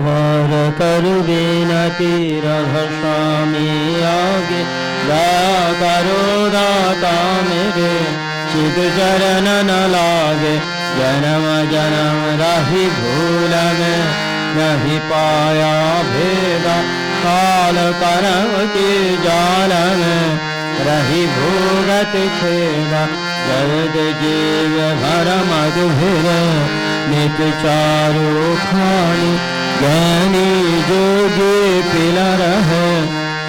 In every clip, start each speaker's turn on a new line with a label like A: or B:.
A: बार कर विनती राधा स्वामी आगे, दया करो दाता मेरे, चित चरण न लागे। जन्म जन्म रही भूल में, नहीं पाया भेदा, काल करम की जाल में रही भोगत खेदा। जगत जीव भर मधुर नित चारो खानी, ज्ञानी जोगी पिला रहे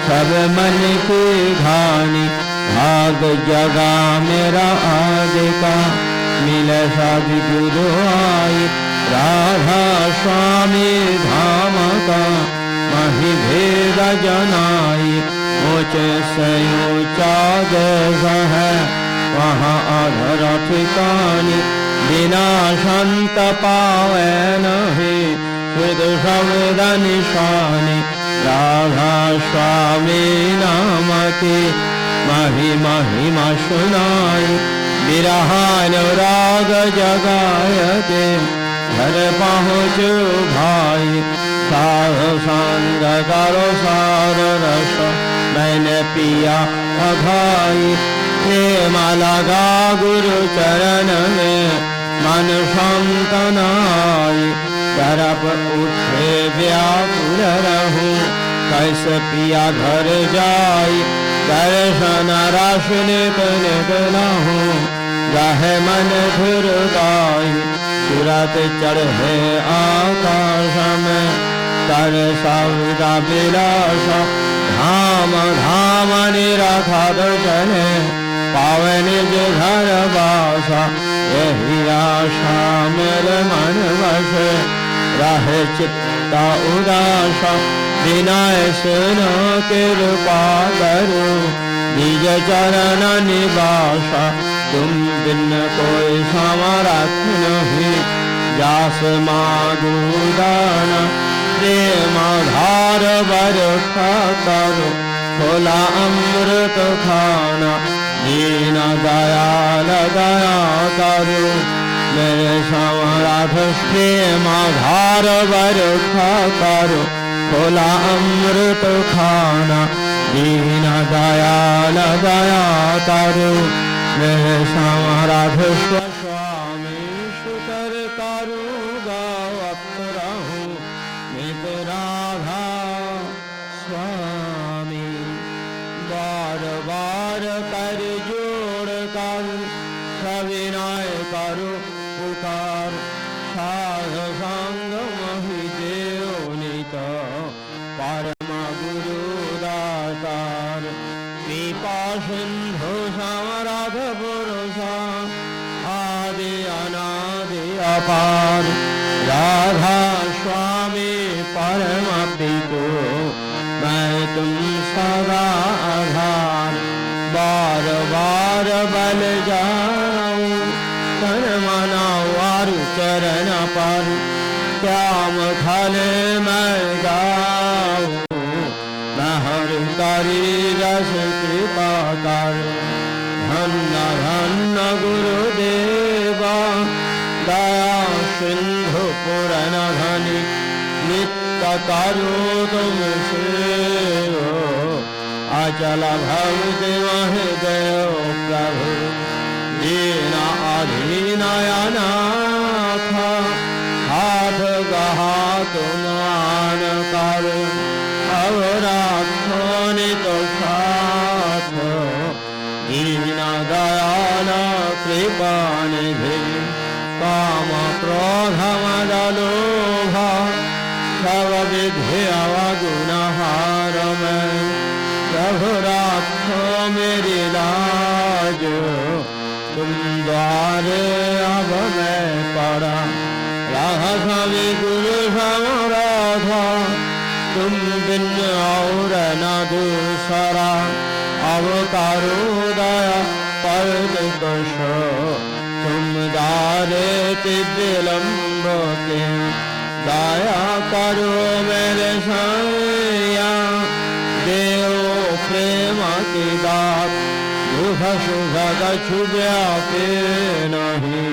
A: सब मन की घानी। भाग जगा मेरा आदि का, मिल सभी गुरु आई। राधा स्वामी धाम का मही भेद जनाई। ऊंचे से ऊंचा देश है वहाँ अधर ठिकानी, बिना संत पावे नहीं सुध शब्द निशानी। राधा स्वामी नाम की महिमा सुनाई, विरहानुराग जगाय दे घर पहुँचो भाई। साधु संग करो सार रस मैंने पिया अघाई। प्रेम लगा गुरु चरण में मन संतनाई। तरफ उठे व्याकुल रहूं कैसे पिया घर जाई। दर्शन रस नित नित लहूं रहे मन धुर गाई। सूरत चढ़े आकाश में कर सौदा विलास। धाम धाम निरखत चले पावे निज घर वासा। यही आशा मेरे मन वश रहे चित्ता उदास। विनय सुन कृपा करो निज चरण निवासा। तुम बिन कोई समरथ नहीं जास मागु दान। प्रेम धार बरखा करो खोला अमृत खाना। दीन दयाल दया करो मेरे समरथ। प्रेम धार बरखा करो खोला अमृत खाना। दीन दयाल दया करो मेरे समरथ। स्वामी सुकर करूँगा वक्त रहूँ नित राधा स्वामी। बार बार कर जोड़ कर सविनय करो पुकार। साध संग महि देव नित परम गुरु दातार। कृपा सिंधु समरथ पुरुषा आदि अनादि अपार। राधा स्वामी परम पितु मैं तुम सदा आधार। बार बार बल जाऊं तन मना वारु चरण पर। श्याम खले मैं गाऊं हर करी रस कृपा कर। धन्य धन्य गुरुदेवा दया सिंधु पुरन धनि। नित्य करो तुम सेवा अचल भक्ति महदेव प्रभु। दीन अधीन अनाथ हाथ गहा तुम आन कर। अब राखो नित साथ दीन दयाल कृपा निधि। काम क्रोध मद लोभ सब विधि अवगुण हार में। प्रभु राखो मेरी लाज तुम द्वारे अब मैं पड़ा। राधा स्वामी गुरु समराधा तुम बिन और न दूसरा। अब करो दया पर दश तुम दारे विलम्ब के। दया करो मेरे सैया देव प्रेम की दात। दुख सुख कछु व्यापे नहीं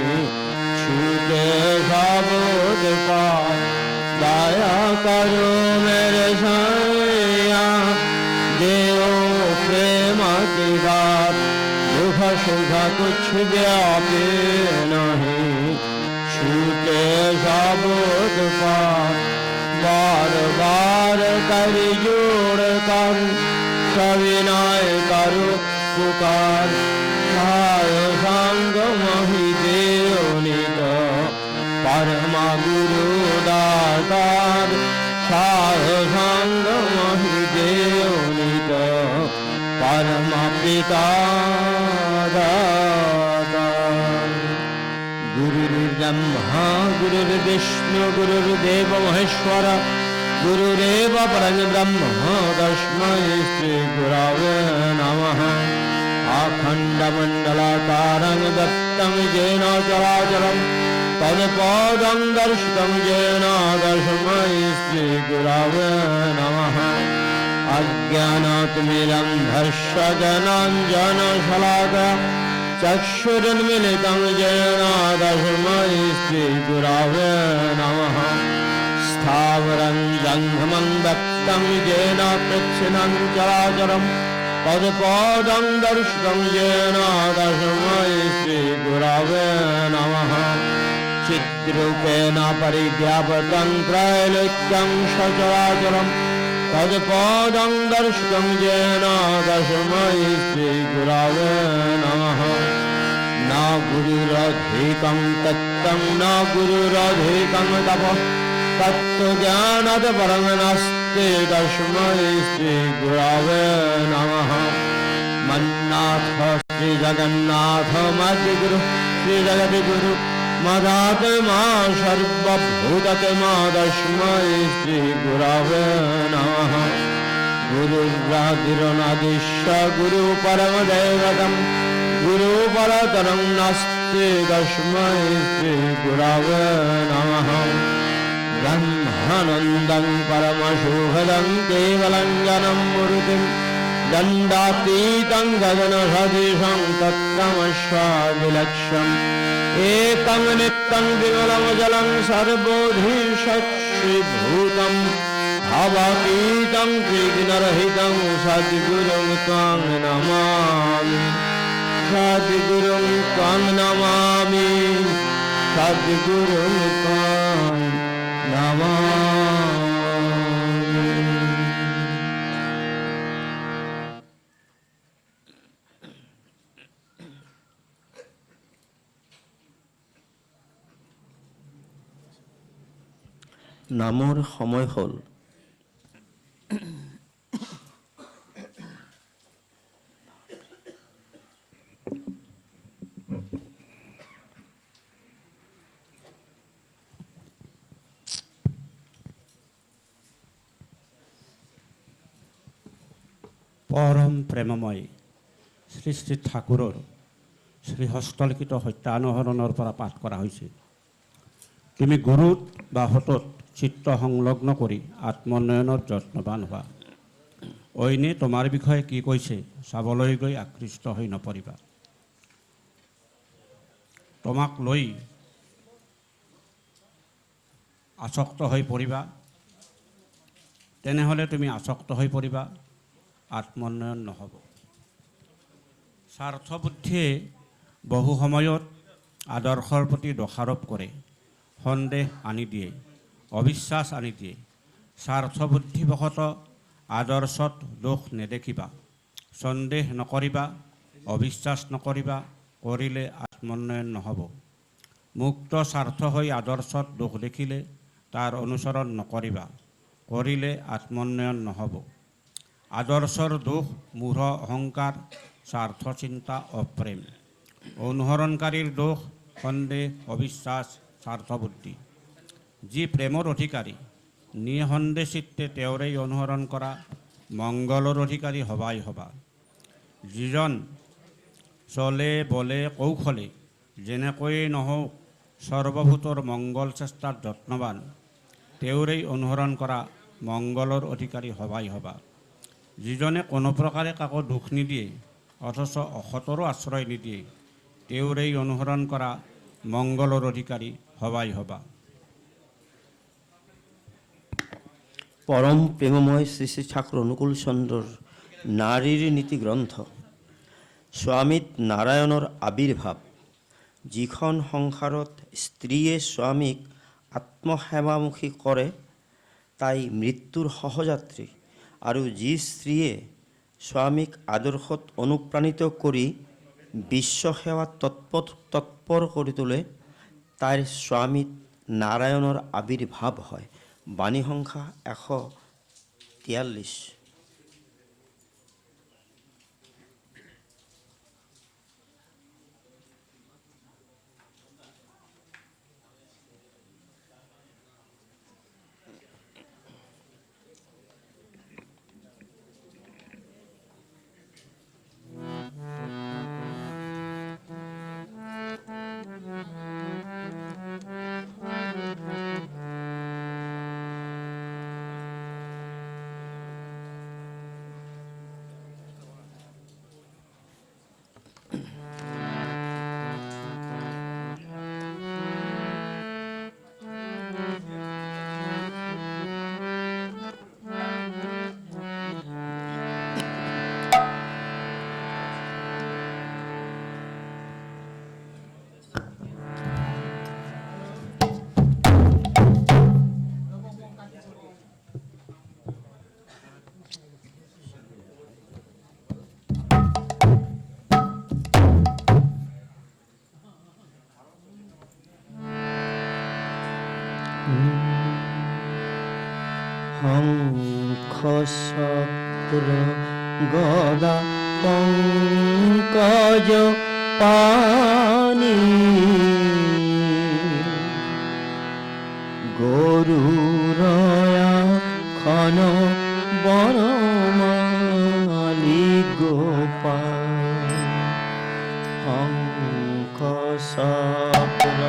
A: छूटे सबोध पार। दया करो मेरे सैया, देव प्रेम अधिकार, दुख सुख कुछ व्यापे नहीं, छूटे सबूत पार। बार बार कर जोड़ कर सविनय करो पुकार, साय संग मही देवनित परम गुरु दातार, साय संग मही देवनित परम पिता दातार। गुरुर्ब्रह्मा गुरुर्विष्णु गुरुर्देव महेश्वर, गुरुरेव परब्रह्म तस्मै श्री गुरवे नमः। अखण्डमण्डलाकारं दत्तं येन चराचरं, तत्पदं दर्शितं येन तस्मै श्री गुरवे नमः। अज्ञानातिमिरन्धस्य ज्ञानाञ्जनशलाकया चक्षुरुन्मीलितं येन तस्मै श्री गुरवे नमः। स्थावरं जङ्गमं दत्तं येन पृच्छिनं चराचरं, तत्पदं दर्शितं येन तस्मै श्री गुरवे नमः। चिद्रूपेण परिव्याप्तं त्रैलोक्यं सचराचरं, तत्पदं दर्शितं येन तस्मै श्री गुरवे नमः। न गुरुरधिकं तत्तं न गुरुरधिकं तपः, तत्त्वज्ञानात् परं नास्ति तस्मै श्री गुरवे नमः। मन्नाथ श्री जगन्नाथ मद्गुरु श्री जगद्गुरु मदात्मा सर्वभूतात्मा तस्मै श्री गुरवे नमः। गुरुर्ब्रह्मादिश्च गुरु परमदैवतं, गुरु परतरं नास्ति तस्मै श्री गुरवे नमः। ब्रह्मानन्दं परमशुभदं केवलं जनं मूर्तिं, दण्डातीतं गगनसदृशं तत्तमस्वादिलक्ष्यम्, एकं नित्यं विमलमजलं सर्वोधिशक्षीभूतं, भवातीतं त्रिगुणरहितं सद्गुरुं त्वां नमामि, सद्गुरुं त्वां नमामि, सद्गुरुं त्वां नमामि।
B: নামৰ সময় হ'ল।
C: পৰম প্ৰেমময় শ্ৰী শ্ৰী ঠাকুৰৰ শ্ৰী হস্তলিখিত সত্যানুসৰণৰ পৰা পাঠ কৰা হৈছে। তুমি গুৰুত বা হতত চিত্ত সংলগ্ন কৰি আত্মোন্নয়নৰ যত্নৱান হোৱা। অইনে তোমাৰ বিষয়ে কি কৈছে চাবলৈ গৈ আকৃষ্ট হৈ নপৰিবা। তোমাক লৈ আসক্ত হৈ পৰিবা, তেনেহ'লে তুমি আসক্ত হৈ পৰিবা, আত্মোন্নয়ন নহ'ব। স্বাৰ্থবুদ্ধিয়ে বহু সময়ত আদৰ্শৰ প্ৰতি দোষাৰোপ কৰে, সন্দেহ আনি দিয়ে, অবিশ্বাস আনি দিয়ে। স্বাৰ্থবুদ্ধিবশতঃ আদৰ্শত দোষ নেদেখিবা, সন্দেহ নকৰিবা, অবিশ্বাস নকৰিবা, কৰিলে আত্মোন্নয়ন নহ'ব। মুক্ত স্বাৰ্থ হৈ আদৰ্শত দোষ দেখিলে তাৰ অনুসৰণ নকৰিবা, কৰিলে আত্মোন্নয়ন নহ'ব। আদৰ্শৰ দোষ মূঢ় অহংকাৰ, স্বাৰ্থ চিন্তা, অপ্ৰেম। অনুসৰণকাৰীৰ দোষ সন্দেহ, অবিশ্বাস, স্বাৰ্থবুদ্ধি। যি প্ৰেমৰ অধিকাৰী নিঃসন্দেহ চিত্তে তেওঁৰেই অনুসৰণ কৰা মংগলৰ অধিকাৰী হবাই হবা। যিজন চলে বলে কৌশলে যেনেকৈয়ে নহওক সৰ্বভূতৰ মংগল চেষ্টাত যত্নৱান, তেওঁৰেই অনুসৰণ কৰা মংগলৰ অধিকাৰী হবাই হবা। যিজনে কোনো প্ৰকাৰে কাকো দুখ নিদিয়ে অথচ অসতৰো আশ্ৰয় নিদিয়ে, তেওঁৰেই অনুসৰণ কৰা মংগলৰ অধিকাৰী হবাই হবা।
B: পরম প্ৰেমময় শ্ৰী শ্ৰী ঠাকুৰ অনুকূল চন্দ্ৰৰ নাৰীৰ নীতি গ্ৰন্থ স্বামীত নাৰায়ণৰ আবিৰ্ভাৱ, যিখন সংসাৰত স্ত্ৰীয়ে স্বামীক আত্মসেৱামুখী কৰে তাই মৃত্যুৰ সহযাত্ৰী, আৰু যি স্ত্ৰীয়ে স্বামীক আদৰ্শত অনুপ্ৰাণিত কৰি বিশ্বসেৱাত তৎপৰ কৰি তোলে তাইৰ স্বামীত নাৰায়ণৰ আবিৰ্ভাৱ হয়। বাণী সংখ্যা 143। শঙ্খ চক্ৰ গদা পঙ্কজ পানি গৰুৰয়া খন বনমালি গোপাল। শঙ্খ চক্ৰ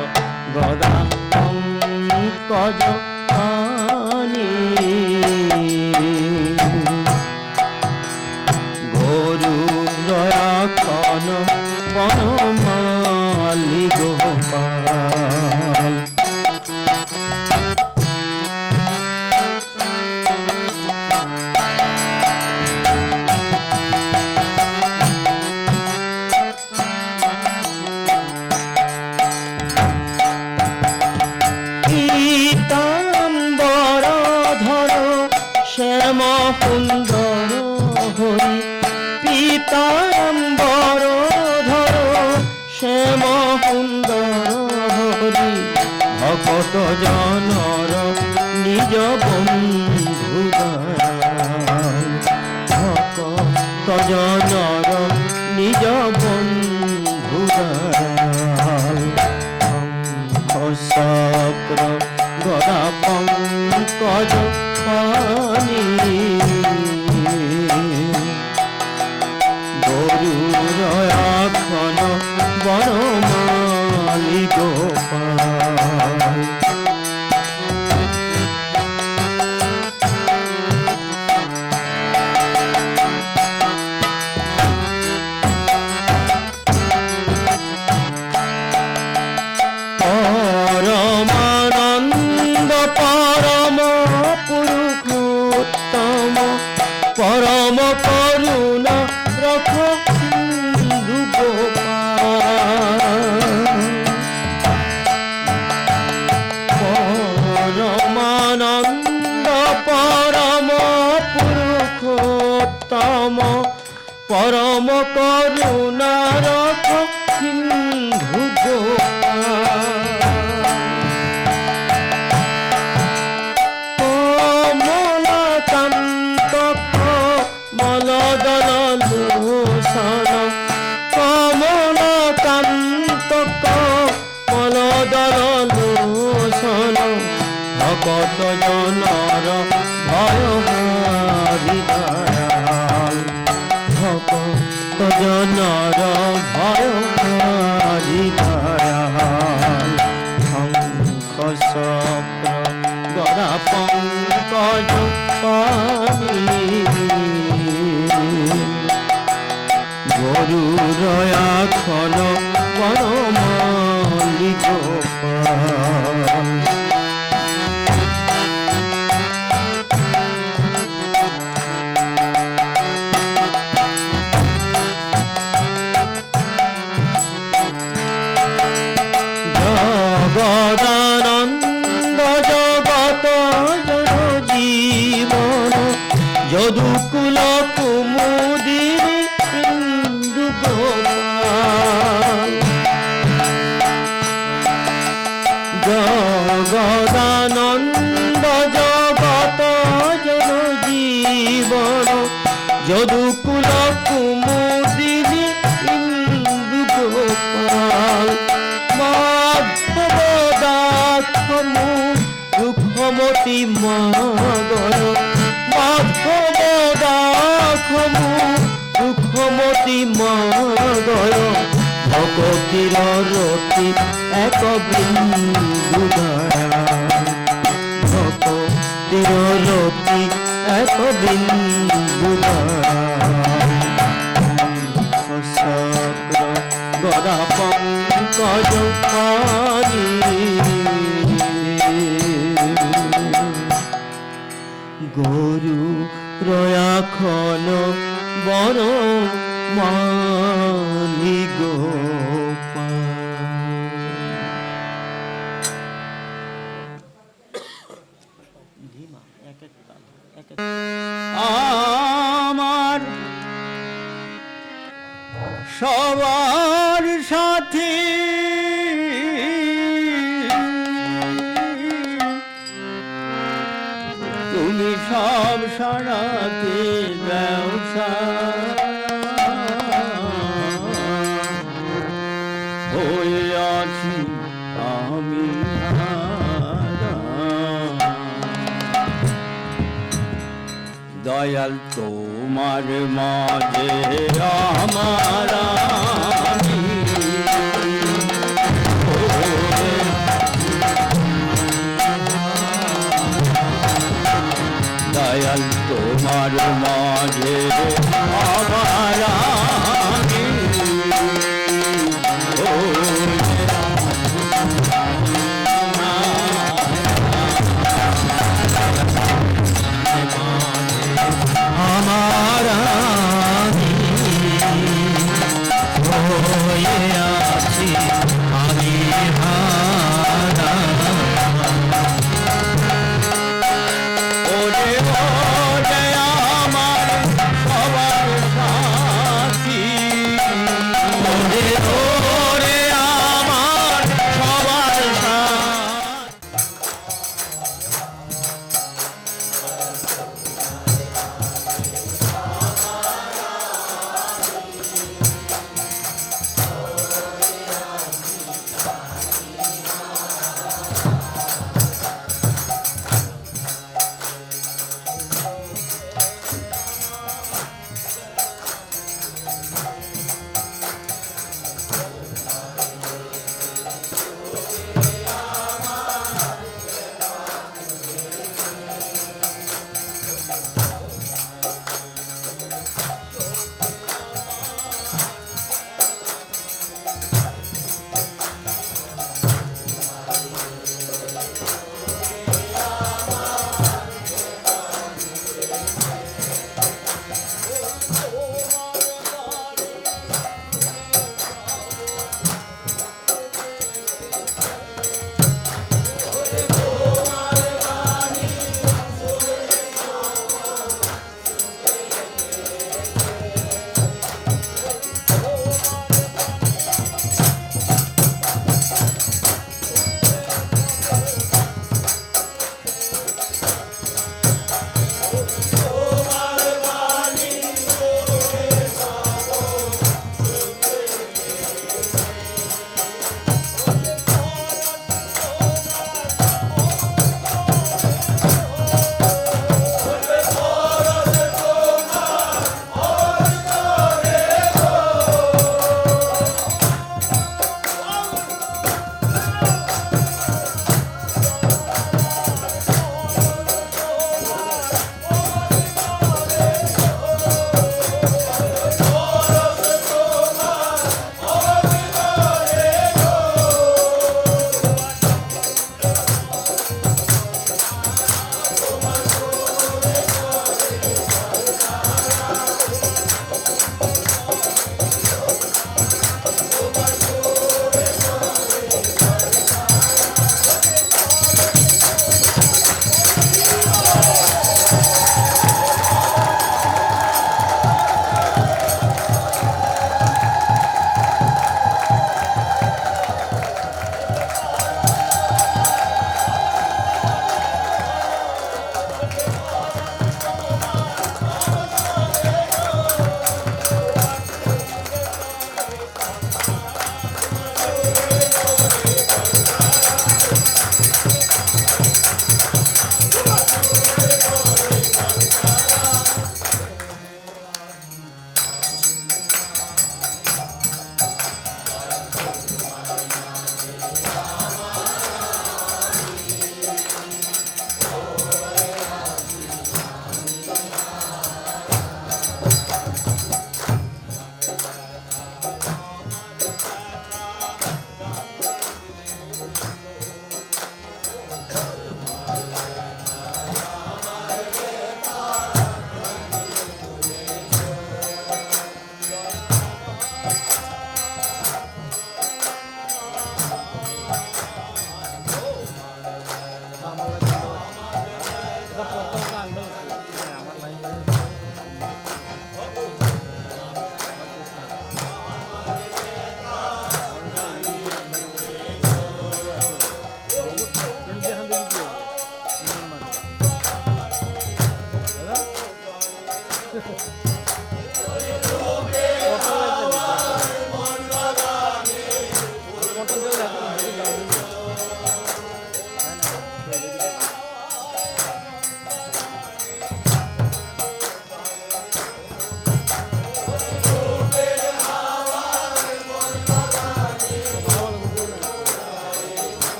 B: গদা পঙ্কজ পানি গৰুৰয়া খন বনমালি গোপাল। শ্যাম সুন্দর হরি পীতাম্বর ধর শ্যাম সুন্দর হরি ভকত জনর নিজ বন্ধু দয়াল। ভকত জনর নিজ বন্ধু দয়াল। শঙ্খ চক্র গদা পঙ্কজ পানি গৰুৰয়া খন বনমালি গোপাল। পৰমানন্দ পৰম পুৰুষোত্তম পরম করুণা রখ সিন্ধু গোপাল। পরমানন্দ পরম পুরুষোত্তম পরম করুণা রখ সিন্ধু গোপাল। কমলদল লোচন কমলকান্ত কমলদল লোচন ভকত জনর ভয় হরি দয়াল। ভকত জনর ভয় হরি দয়াল। শঙ্খ চক্র গদা পঙ্কজ পানি গৰুৰয়া খন বনমালি গোপাল।
A: যদুকুল কুমুদির ইন্দু গোপাল জগদানন্দ জগত জন জীবন যদুকুল কুমুদির ইন্দু গোপাল মাধবদাক্ষমু দুঃখমতি মাগর মাধবদাক্ষমু দুঃখমতি মাগর ভকতির রতি এক বিন্দু ধারা ভকতির রতি এক বিন্দু ধারা চক্র গদা পঙ্কজ পানি গরু রয়াখন বর মানি গোপাল। আমার সবার সাথে তুমি সব সারাতে ব্যবসা হয়ে আছি আমি দয়াল তোমার মাঝে আমার দয়াল তোমার মাঝে আমার আমার হয়ে আছি আমি হারা ওরে ওরে আমার সবার সাথী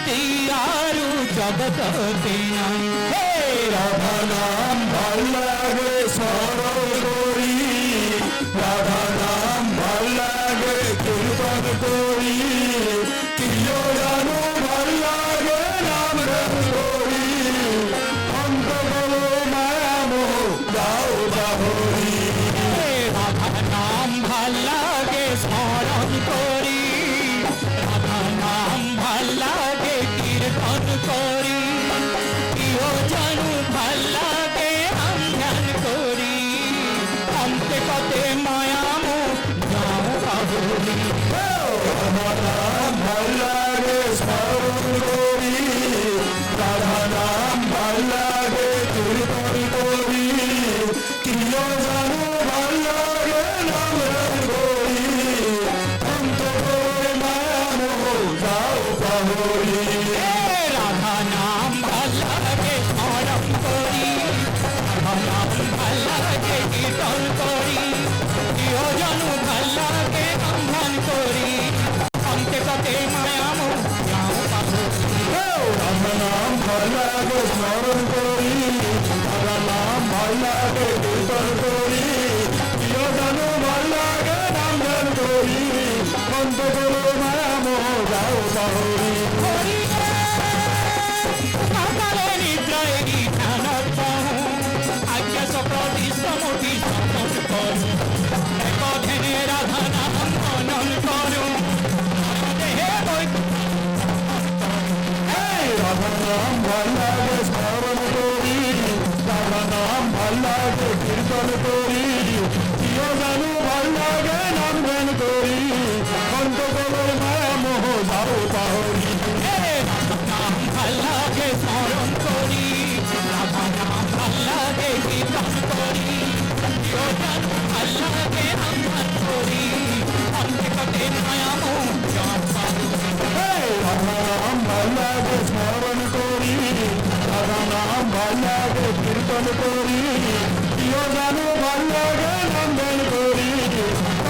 B: শান্তি আৰু জগততে নাই। হে ৰাধা নাম ভাল লাগে স্মৰণ কৰি, ৰাধা নাম ভাল লাগে কীৰ্তন কৰি, কিয় জানো ভাল লাগে নাম গান কৰি, অন্তগলো মায়া মোহ যাও পাহৰি। ৰাধা নাম ভাল লাগে স্মৰণ কৰি, রাধা নাম ভাল লাগে কীর্তন করি, কিয় জানো ভাল লাগে নাম ধ্যান করি, অন্তে কতে মায়া মোহ যাও পাহরি। রাধা নাম ভাল লাগে স্মরণ করি, রাধা নাম ভাল লাগে কীর্তন করি, কিয় জানো ভাল লাগে নাম ধ্যান করি, রাধা নাম ভাল লাগে স্মরণ করি, রাধা নাম ভাল লাগে কীর্তন করি, প্রিয় জানু ভাল লাগে নাম ধ্যান করি, অন্তে কতে মায়া মোহ যাও পাহরি। রাধা নাম ভাল লাগে স্মরণ করি, রাধা নাম ভাল লাগে কীর্তন করি, প্রিয় জানু ভাল লাগে নাম ধ্যান করি, অন্তে কতে মায়া মোহ যাও পাহরি। সকালে নিদ্রায় ধ্যানত বহো, আজ্ঞা সপ্রদিষ্ট মোটি সমন করো, এক ধ্যানে রাধা নাম মনন করো, দেহে রাধা নাম ভাল লাগে স্মরণ করি, রাধা নাম ভাল লাগে কীর্তন করি, প্রিয় জানু ভাল লাগে নাম ধ্যান করি, অন্তগলো মায়া মোহ যাও পাহরি। নাম ভাল লাগে স্মরণ করি, রাধা নাম ভাল লাগে কীর্তন করি, প্রিয় জানু ভাল লাগে নাম ধ্যান করি, অন্তে কতে মায়া মোহ যাও পাহরি। রাধা নাম ভাল লাগে স্মরণ করি, রাধা নাম ভাল লাগে কীর্তন করি, প্রিয় জানু ভাল লাগে নাম ধ্যান করি,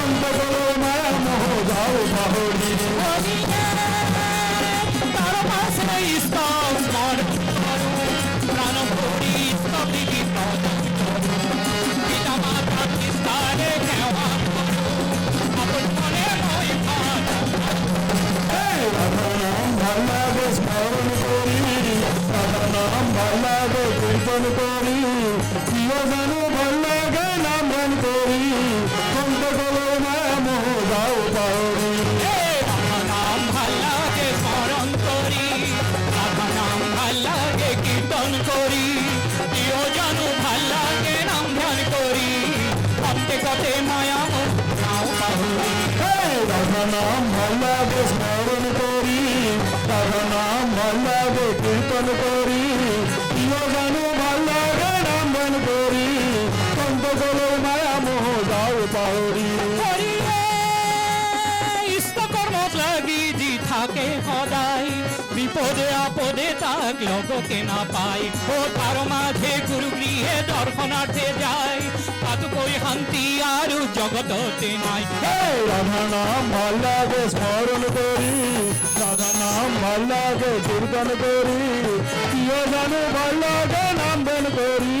B: অন্তগলো মায়া মোহ যাও পাহরি। তার পাশে স্তব স্মরণ করো, প্রাণ ভরি স্তবিধি প্রদান করো, পিতা মাতা বিস্তারে দেওয়া করো, আপন মনে নয় ভালো। রাধা নাম ভাল লাগে স্মরণ করি, রাধা নাম ভাল লাগে কীর্তন করি, প্রিয় জানু ভাল লাগে নাম ধ্যান করি, অন্তগলো মায়া মোহ যাও পাহরি। রাধা নাম ভাল লাগে স্মরণ করি, রাধা নাম ভাল লাগে কীর্তন করি, প্রিয় জানু ভাল লাগে নাম ধ্যান করি, অন্তে কতে মায়া মোহ যাও পাহরি। রাধা নাম ভাল লাগে স্মরণ করি, রাধা নাম ভাল লাগে কীর্তন করি, প্রিয় জানু ভাল লাগে নাম ধ্যান করি, অন্তগলো মায়া মোহ যাও পাহরি। ইষ্টকর্মত লাগি যি থাকে সদায়, বিপদে আপদে তাক লগতে নাপায়, ও তার মাঝে গুরু গৃহে দর্শনার্থে যায়, তাতকৈ শান্তি আৰু জগততে নাই। রাধা নাম ভাল লাগে স্মরণ করি, রাধা নাম ভাল লাগে কীর্তন করি, প্রিয় জানু ভাল লাগে নাম ধ্যান করি,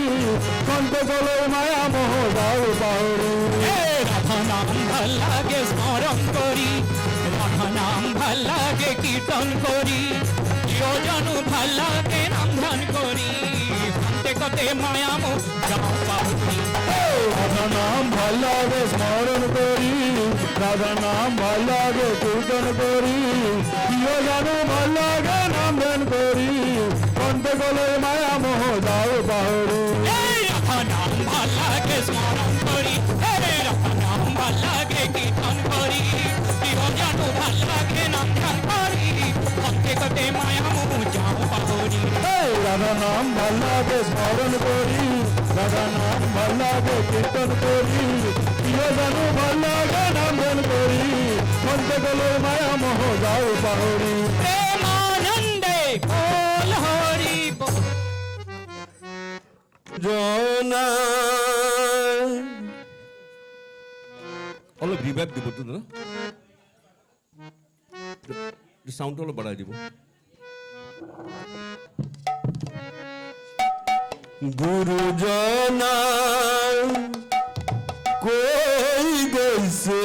B: অন্তগলো মায়া মোহ যাও পাহরি। রাধা নাম ভাল লাগে স্মরণ করি, রাধা নাম ভাল লাগে কীর্তন করি, প্রিয় জানু ভাল লাগে নাম ধ্যান করি, অন্তে কতে মায়া মোহ যাও পাহরি। রাধা নাম ভাল লাগে স্মরণ করি, রাধা নাম ভাল লাগে কীর্তন করি, প্রিয় জানু ভাল লাগে নাম ধ্যান করি, অন্তগলো মায়া মোহ যাও পাহরি। রাধা নাম ভাল লাগে স্মরণ করি, রাধা নাম ভাল লাগে কীর্তন করি, প্রিয় জানু ভাল লাগে নাম ধ্যান করি, অন্তে কতে মায়া মোহ যাও পাহরি। রাধা নাম ভাল লাগে স্মরণ করি, রাধা নাম ভাল লাগে কীর্তন করি, প্রিয় জানু ভাল লাগে নাম ধ্যান করি, অন্তগলো মায়া মোহ যাও পাহরি। প্রেমানন্দে বল হরি বল।
A: জনা অলপ ৰিভাইভ দিব তো দাদা, চাউণ্ডটো অলপ বঢ়াই দিব। গুরুজনা কই গেছে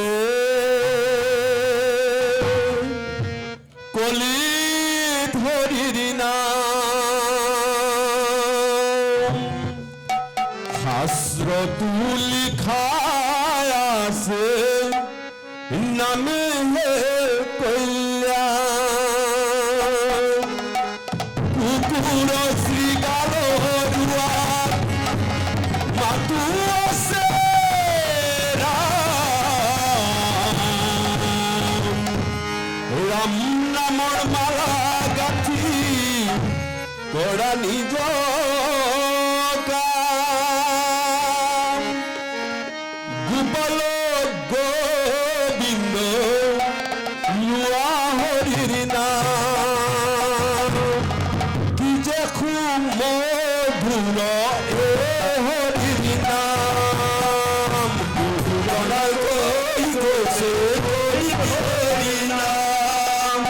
A: কলি ধরির নাম হাসরতুল খায়াছে নামে কল্যাণ কুকুর শ্রীগাল দুয়ার মাতু আছে রাম নামর মালা গাথি করা নিজ গোপাল গোবিন্দ লুয়া হরির নাম কি যে খুব মধুর এ হরির নাম গুরুজনার কই গেছে ওই হরির নাম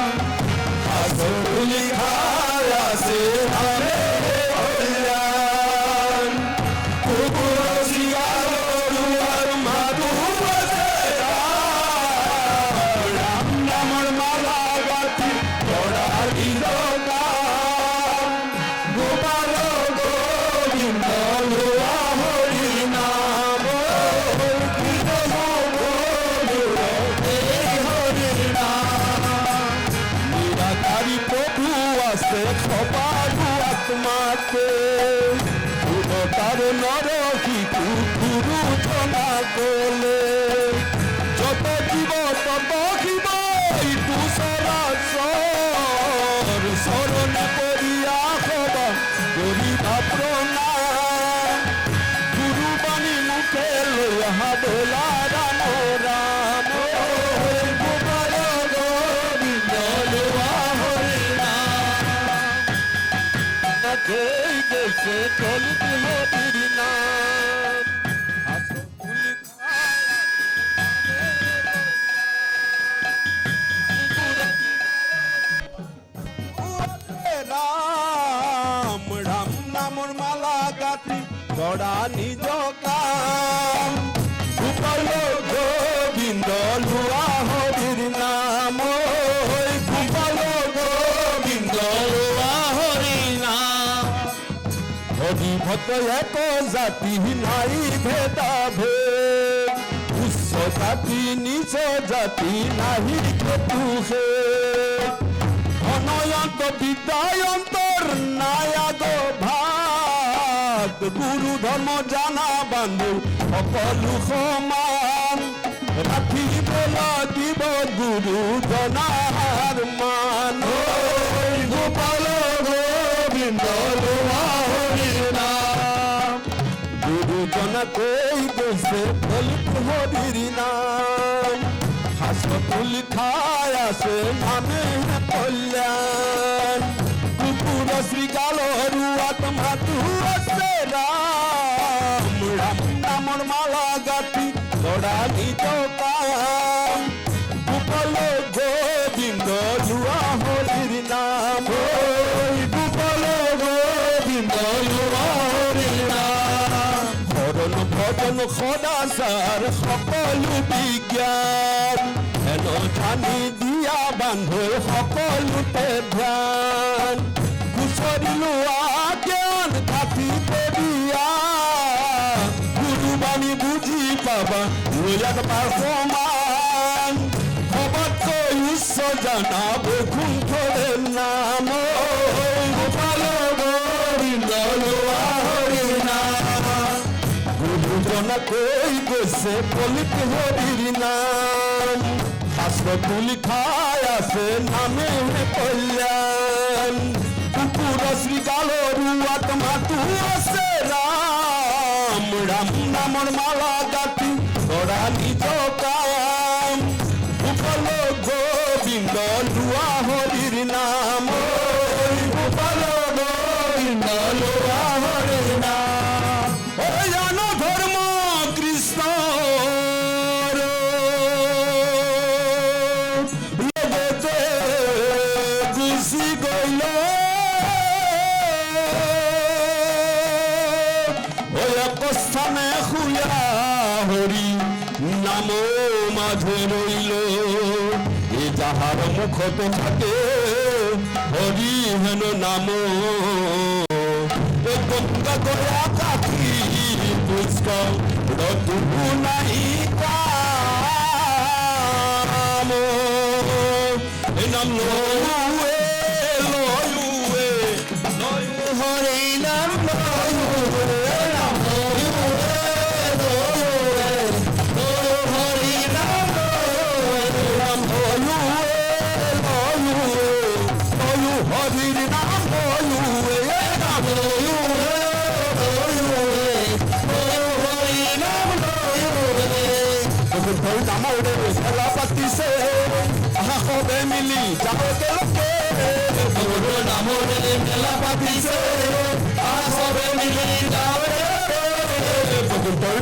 A: হাসরতুল খায়াছে নামে কল্যাণ কুকুর শিয়াল দুয়ার মাধু আছে রাম নামর মালা গাথি করা নিজ কাম গোপাল গোবিন্দ লুয়া হরির নাম কৃষ্ণ গোবিন্দ এই হরির নাম নিরাকারী প্রভু আছে সবারু আত্মাতে তার নরকি গুরু জনা কোলে যত জীব তত জীব ইটু সরাসর শরণে পড়িয়া হবা করিবা প্রণাম গুরুবাণী মুখে লইয়া বেলা রাম রাম গোপাল গোবিন্দ লুয়া হরি নাম কই গেছে কলিত হরির নাম হাসরতুল রাম রাম নামর মালা গাথি গড়া নিজ কাম গোপাল গোবিন্দ লুয়া হরির নাম গোপাল গোবিন্দ লুয়া হরির নাম অধিভত এক জাতি নাই ভেদা ভেদ উচ্চ জাতি নিচ জাতি নাহি কেতুহে অনয়ন্ত বিদ্যায়ন্তর নায়াগ ভাগ গুরু ধর্ম জানা বান্ধু সকলো সমান রাখিব লাগিব গুরু জনাৰ মান গোপাল গোবিন্দ লুয়া হৰিৰ নাম গুৰুজনা কৈ গৈছে কলিত হৰিৰ নাম হাসরতুল খায়াছে নামে কল্যাণ কুকুর শ্রীগাল রুয়াত মাতু আছে রাম রাম নামর মালা গাথি গড়া নিজ কাম গোপাল গোবিন্দ লুয়া হরির নাম গোপাল গোবিন্দ লুয়া হরির নাম হরণ ভজন সদাচার সকলো বিজ্ঞান হেন জানি দিয়া বান্ধৈ সকলোতে ধ্যান কুচৰি লোৱা জ্ঞান কাঠি পেৰিয়া গুৰুবাণী বুজি পাবা ইয়াত পাৰ সমান সবতকৈ উচ্চ জানা বৈকুণ্ঠৰে নাম গোপাল গোবিন্দ লুয়া হৰিৰ নাম গুৰুজনা কৈ গৈছে কলিত হৰিৰ নাম হাসরতুল খায়াছে নামে কল্যাণ কুকুর শ্রীগাল রুয়াত মাতু আছে রাম রাম নামর মালা গাথি গড়া নিজ কাম গোপাল গোবিন্দ লুয়া হরির নাম গোপাল গোবিন্দ লুয়া হরির নাম জানো ধর্ম কৃষ্ণ গুছি গইল হরি নাম মাঝে রইল এ যাহার মুখত থাকে হরি হেন নাম এ গঙ্গা গয়া কাকি পুষ্কর রতুকু নাই কাম এ নাম লয়ুয়ে লয়ুয়ে লয়ু হরি নাম লয়ুয়ে নাম মিলি যাও লোকে নামরে মেলা পাতিছে সবে মিলি যাও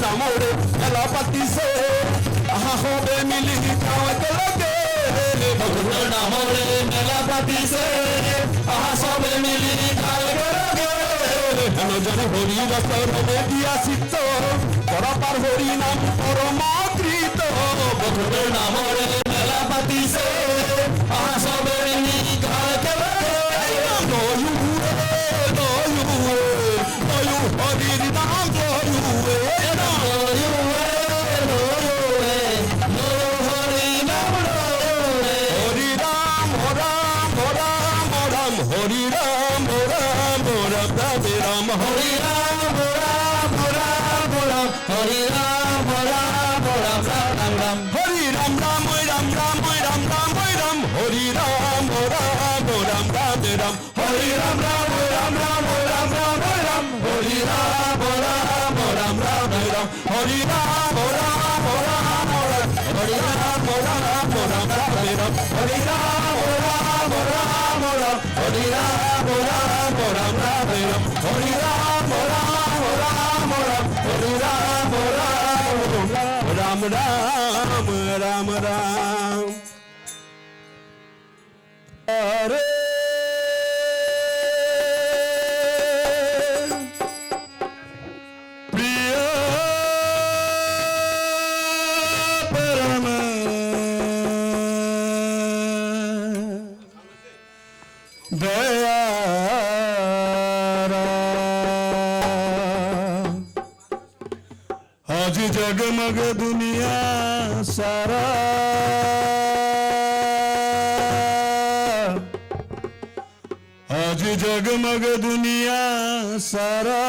A: নামরে মেলা পাতিছে সবে মিলি যাও লোকে নামরে মেলা পাতিছে সবে মিলি যাও হেন জানি হরি রসর দিয়া চিত্ত পরপার হরি নাম পরমাকৃত বধুর নামরে মেলা পাতিছে সবে মিলি যাও হরির নাম হরি রাম রাম রাম রাধে রাম হরি রাম রাম রাম রাম হরি রাম রাম রাম রাম রাম হরি রাম রাম রাম রাম রাম রাম রাম হরি রাম রাম রাম রাধে রাম হরি রাম রাম রাম রাম রাম রাম রাম হরি রাম রাম রাম রাধে রাম হরি রাম রাম রাম হরি রাম রাম রাম রাধে রাম হরি রাম রাম রাম হরি রাম রাম রাম রাধে রাম হরি রাম রাম রাম হরি রাম রাম রাম রাম রাম হরে প্রিয় পরম आज जगमग दुनिया सारा आज जगमग दुनिया सारा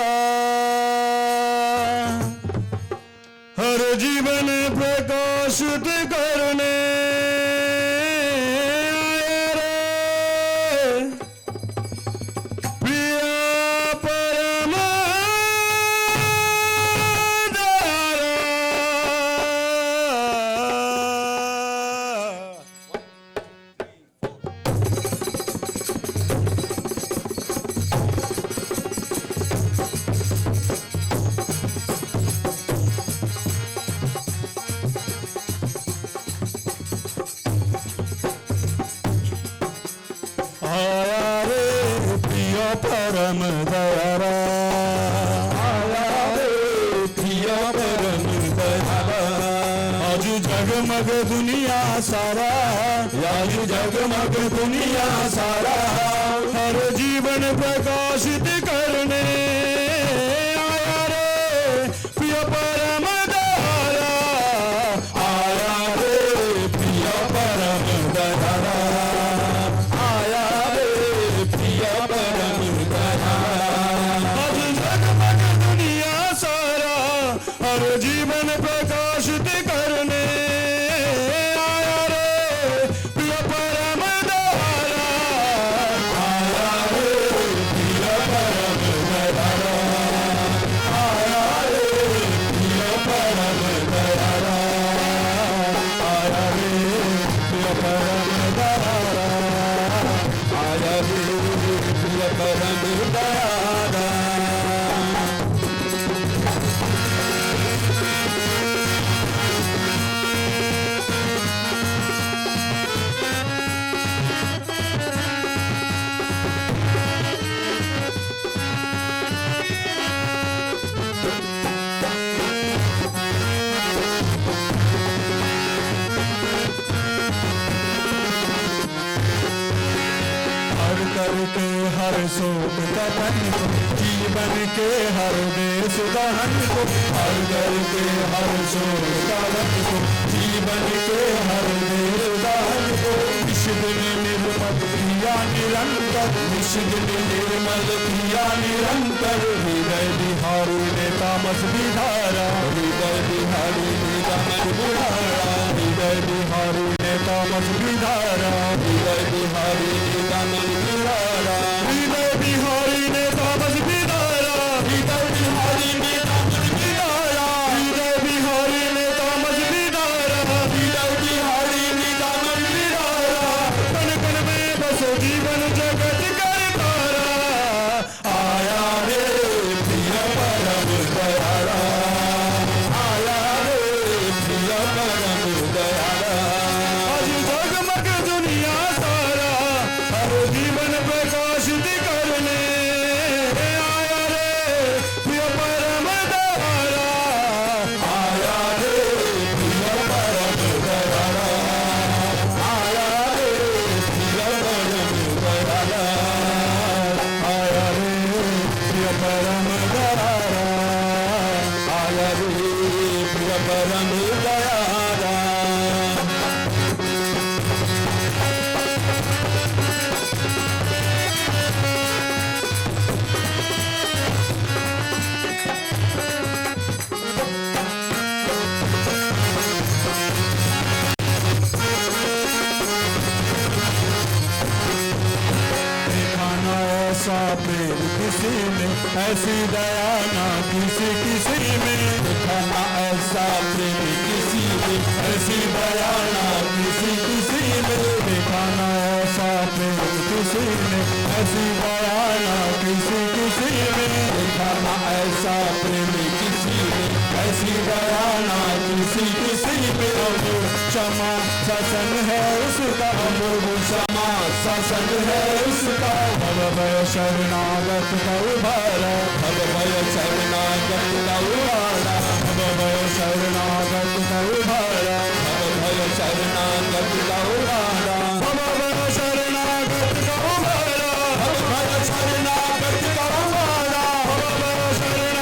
A: हर जीवन प्रकाशित करने आए रे प्रिय परम आया रे प्रिय परम दयारा आया रे प्रिय परम दयारा आज जगमग दुनिया सारा आज जगमग दुनिया सारा हर जीवन प्रकाशित करने आया रे प्रिय परम दयारा आया रे प्रिय परम दयारा हर जीवन प्रकाशित करने आया रे प्रिय परम दयारा आया रे प्रिय परम दयारा आया रे प्रिय परम दयारा आया रे प्रिय परम दयारा आया रे प्रिय परम दयारा के हर शोक कथन को, जीवन के हर देश दहन को, हर घर के हर शोक कथन को, जीवन के हर देश दहन को, निष्दिन निर्मल किया निरंतर, निष्दिन निर्मल किया निरंतर, हृदय बिहारी ने तामस विधारा, हृदय बिहारी ने तामस विधारा, हृदय बिहारी ने तामस विधारा, हृदय बिहारी ने तामस विधारा, हृदय बिहारी ने तामस विधारा, हृदय बिहारी ने तामस विधारा, हृदय बिहारी ने तामस विधारा, हृदय बिहारी ने तामस विधारा, कण कण में बसो जीवन जगत कर तारा, आया रे प्रिय परम दयाला, आया रे प्रिय परम दयाला, आज जगमग दुनिया सारा, हर जीवन प्रकाशित करने आया रे प्रिय परम दयाला, आया रे प्रिय परम दयाला, आया रे प्रिय परम दयाला, आया रे प्रिय परम दयाला, आया रे प्रिय परम दयाला। देखा ना ऐसा प्रेम किसी में, ऐसी दया ना किसी किसी में, देखा ना ऐसा प्रेम किसी में, ऐसी दया ना किसी किसी में, देखा ना ऐसा प्रेम किसी में, ऐसी दया ना किसी किसी में, देखा ना ऐसा प्रेम किसी में, ऐसी दया ना किसी किसी में, क्षमा शासन है उसका, क्षमा शासन है उसका, भव भय शरणागत का उबारा, भव भय शरणागत का उबारा, भव भय शरणागत का उबारा, भव भय शरणागत का उबारा, भव भय शरणागत का उबारा, भव भय शरणागत का उबारा, भव भय शरणागत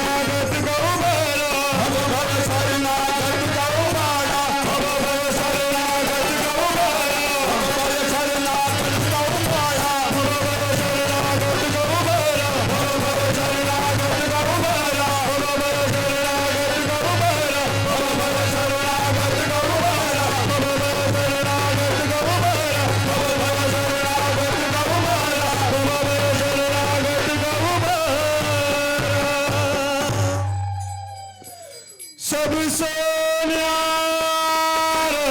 A: का उबारा, भव भय शरणागत का उबारा, भव भय शरणागत का उबारा, भव भय शरणागत का उबारा, भव भय शरणागत का उबारा, भव भय शरणागत का उबारा, भव भय शरणागत का उबारा, भव भय शरणागत का उबारा, भव भय शरणागत का उबारा, भव भय शरणागत का उबारा, भव भय शरणागत का उबारा। सबसे न्यारा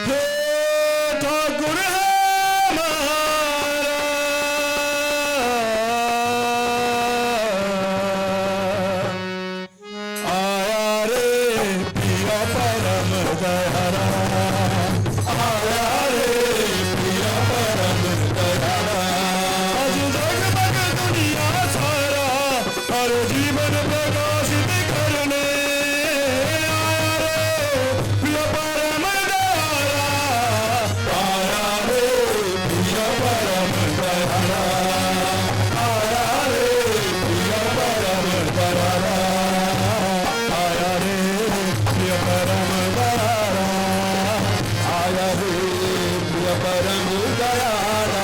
A: हे ठाकुर हमारा, आया रे प्रिय परम दयाला, आया रे प्रिय परम दयाला, आज जगमग दुनिया सारा, हर जीवन प्रकाशित करने आया रे प्रिय परम दयाला, आया रे प्रिय परम दयाला, आया रे प्रिय परम दयाला, आया रे प्रिय परम दयाला, आया रे प्रिय परम दयाला, आया रे प्रिय परम दयाला,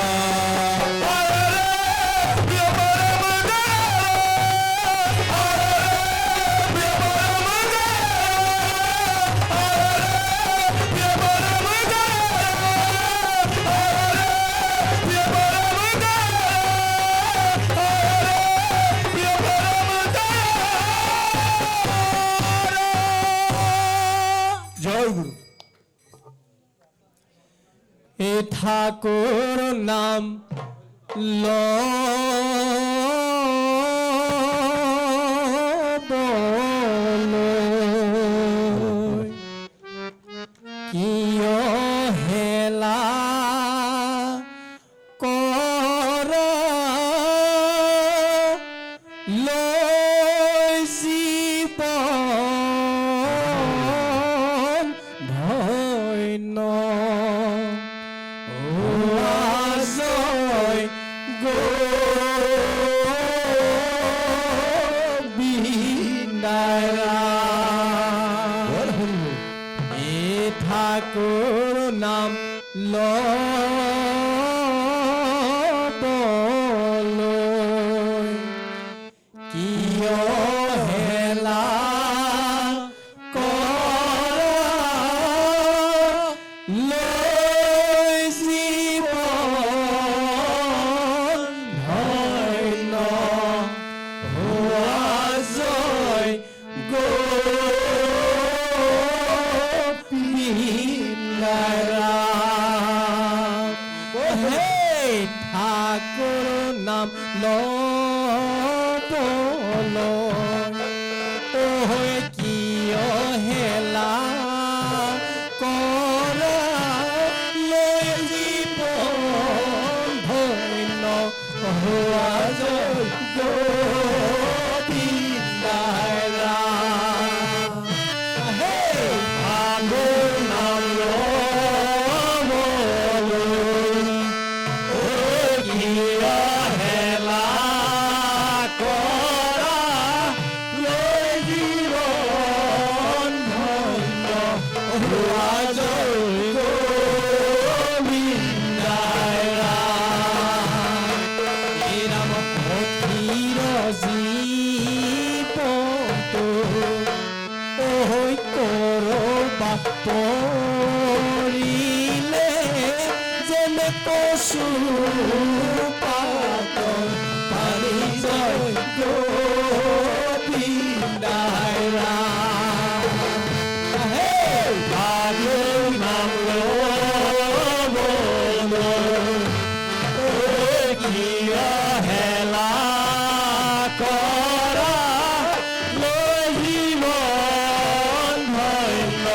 A: জয় গুরু।
B: এ ঠাকুর নাম লবলয়, কিয় হেলা কর লৈ জীবন ধন্য। ও
A: ঠাকুর নাম লবলৈ কিয় হেলা লৈ জীৱন ধন্য হোৱা জয় ঠাকুৰ নাম লবলৈ কিয় হেলা কৰা লৈ জীৱন ধন্য হোৱা যোগ্য বিদ্যাৰা ঠাকুৰ নাম পৰিলে যেনে কচু পাতৰ পানী জয় গোবিন্দাৰা নাম লবলৈ কিয় হেলা কৰা লৈ জীৱন ধন্য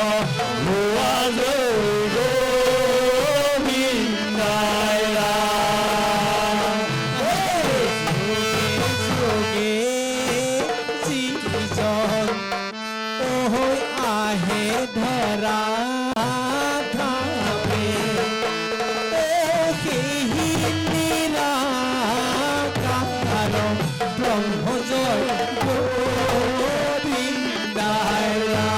A: হোৱা যোগ্য বিদ্যাৰা যোগে যিজন আহে ধৰা ধামে সেই নিৰাকাৰ ব্ৰহ্মজয় গোবিন্দাৰা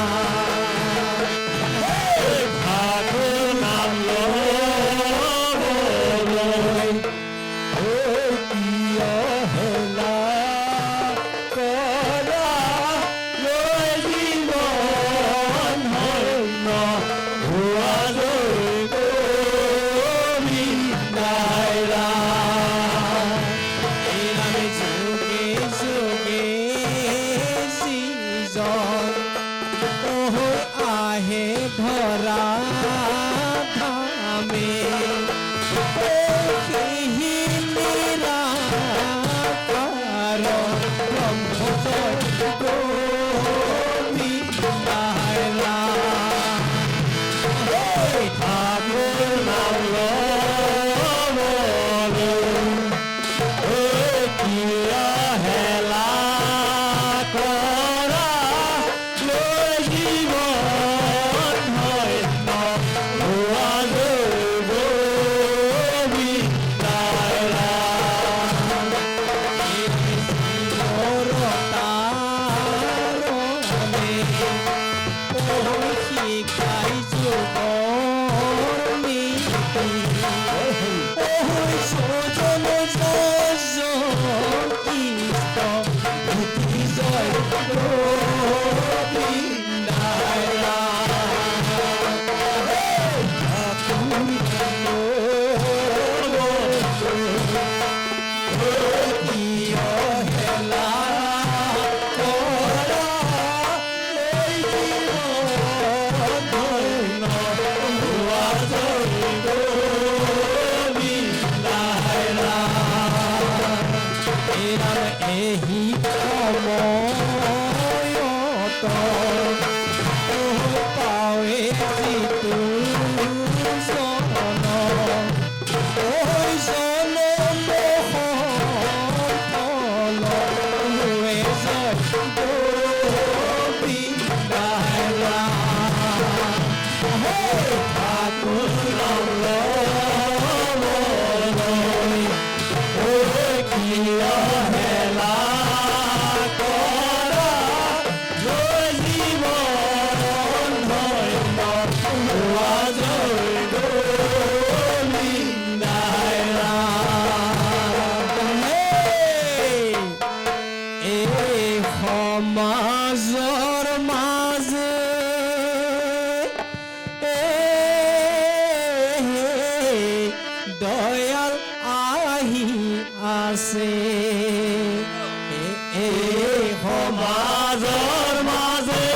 A: ঠাকুৰ নাম লবলৈ কিয় হেলা কৰা লৈ জীৱন ধন্য হোৱা যোগ্য বিদ্যাৰা নামে যোগে যোগে যিজন আহে ধৰা ধামে সেই নিৰাকাৰ ব্ৰহ্মজয় গোবিন্দাৰা ঠাকুৰ নাম লবলৈ কিয় হেলা কৰা লৈ জীৱন ধন্য হোৱা যোগ্য বিদ্যাৰা শিকাই যোগৰ নীতি সজন কৃষ্ণ ভূতি জয় গোবিন্দাৰা কিয় হেলা কৰা লৈ জীৱন ধন্য আছে সমাজৰ মাজে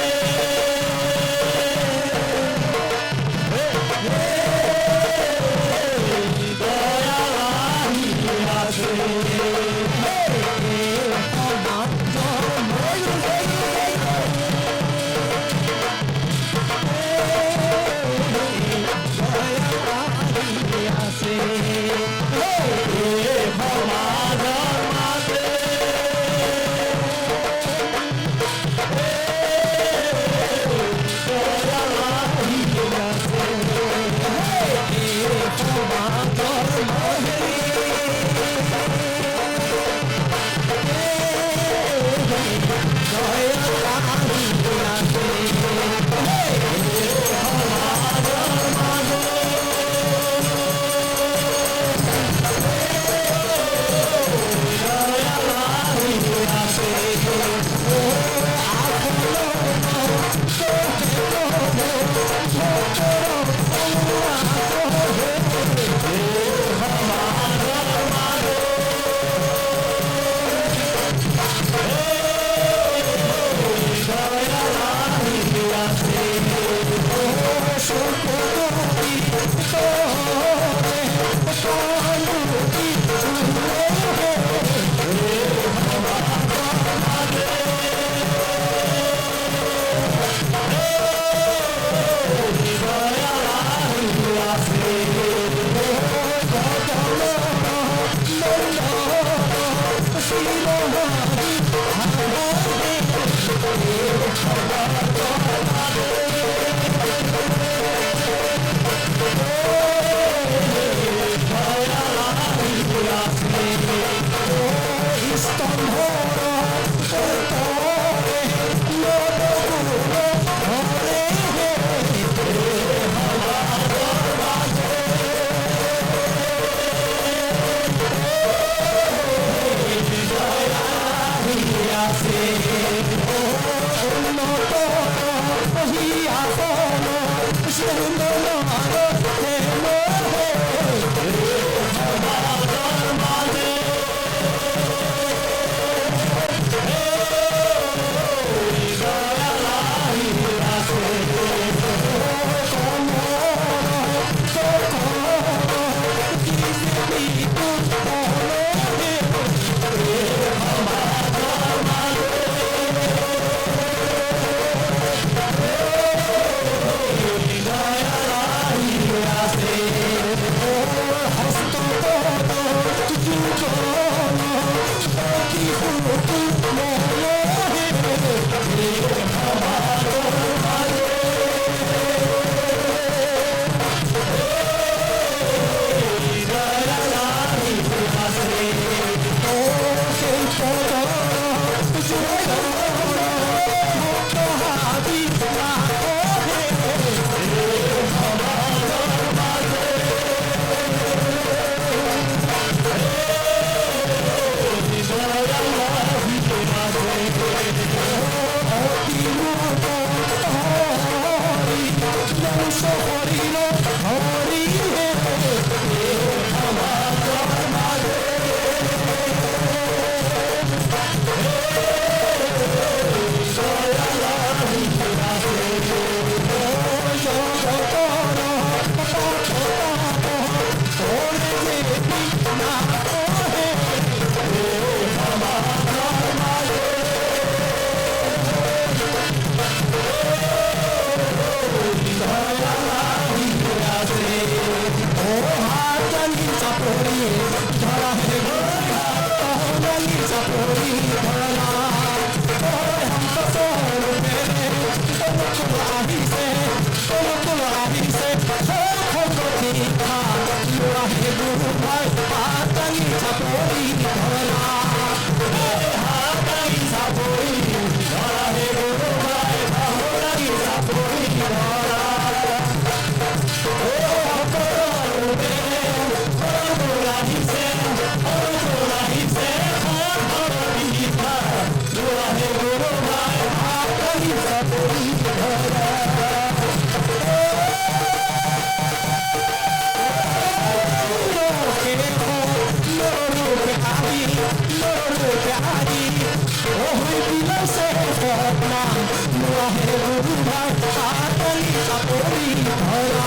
A: চাপৰি ধৰা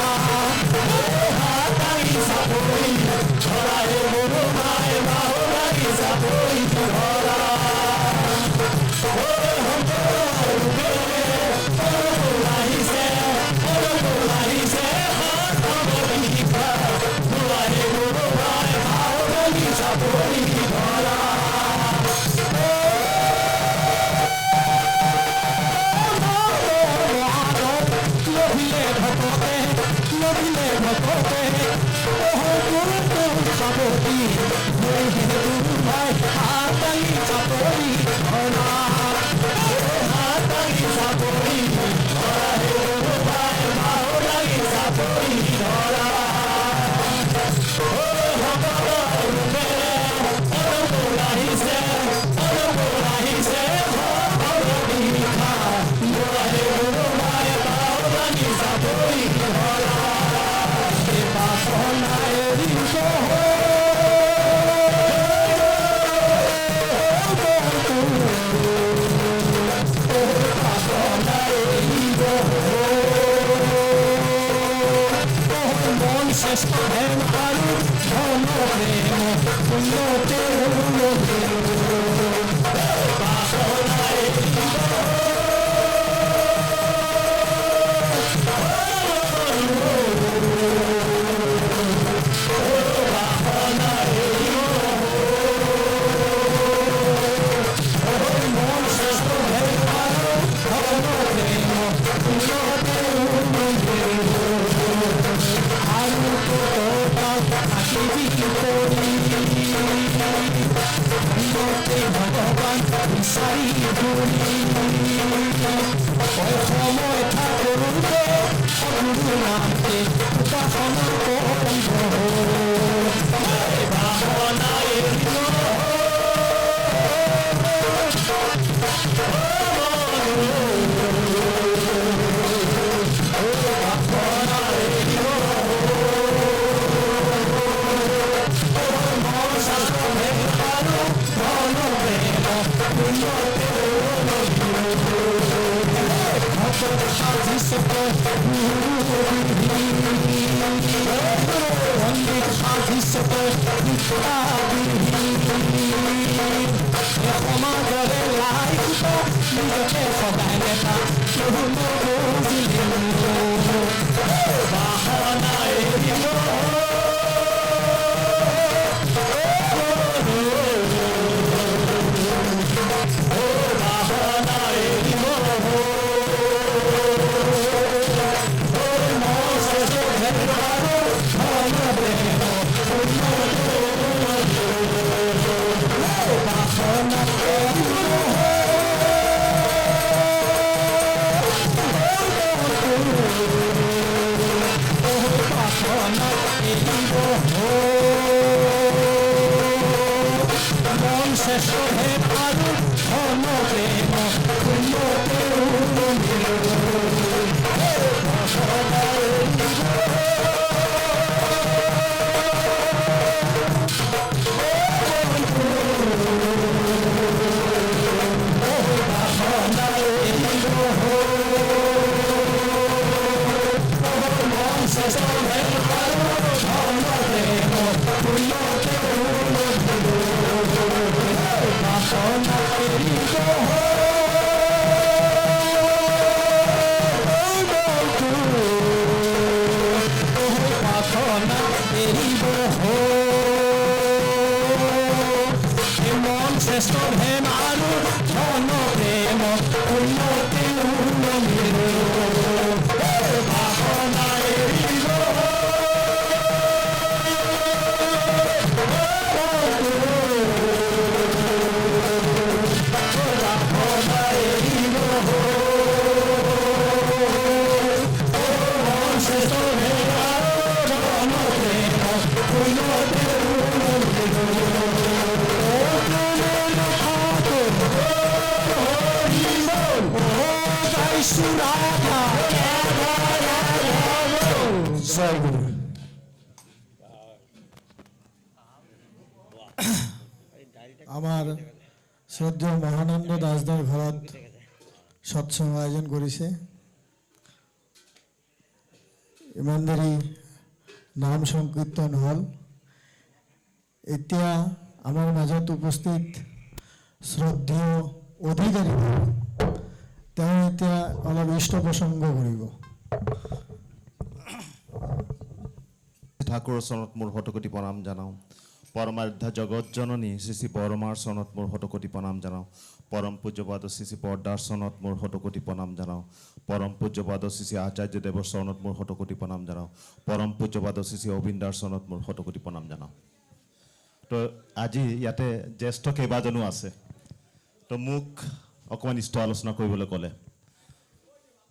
A: হাত দাঙি চাপৰি ধৰা হে মোৰো মাই বাহু দাঙি চাপৰি ধৰা আহিছে আহিছে চাপৰি ধৰা লভিলে ভকতে লভিলে ভকতে চাপৰি ভাই হাত দাঙি চাপৰি ধৰা হাত দাঙি চাপৰি ধৰা হে ভাই বাহু দাঙি চাপৰি ধৰা
D: আমাৰ শ্ৰদ্ধেয় মহানন্দ দাসদাৰ ঘৰত সৎসংগ আয়োজন কৰিছে। ইমান দেৰি নাম সংকীৰ্তন হ'ল। এতিয়া আমাৰ মাজত উপস্থিত শ্ৰদ্ধেয় অধিকাৰী তেওঁ এতিয়া অলপ ইষ্ট প্ৰসংগ কৰিব।
E: ঠাকুৰৰ চৰণত মোৰ শতকোটি প্ৰণাম জনাওঁ। পৰমাৰাধ্যা জগত জননী শ্ৰী শ্ৰী বৰমাৰ চৰণত মোৰ শতকোটি প্ৰণাম জনাওঁ। পৰম পূজ্যপাদ শ্ৰী শ্ৰী বৰদাৰ চৰণত মোৰ শতকোটি প্ৰণাম জনাওঁ। পৰম পূজ্যপাদ শ্ৰী শ্ৰী আচাৰ্যদেৱৰ চৰণত মোৰ শতকোটি প্ৰণাম জনাওঁ। পৰম পূজ্যপাদ শ্ৰী শ্ৰী অবিন্দাৰ চৰণত মোৰ শতকোটি প্ৰণাম জনাওঁ। তো আজি ইয়াতে জ্যেষ্ঠ কেইবাজনো আছে। তো মোক অকণমান ইষ্ট আলোচনা কৰিবলৈ ক'লে।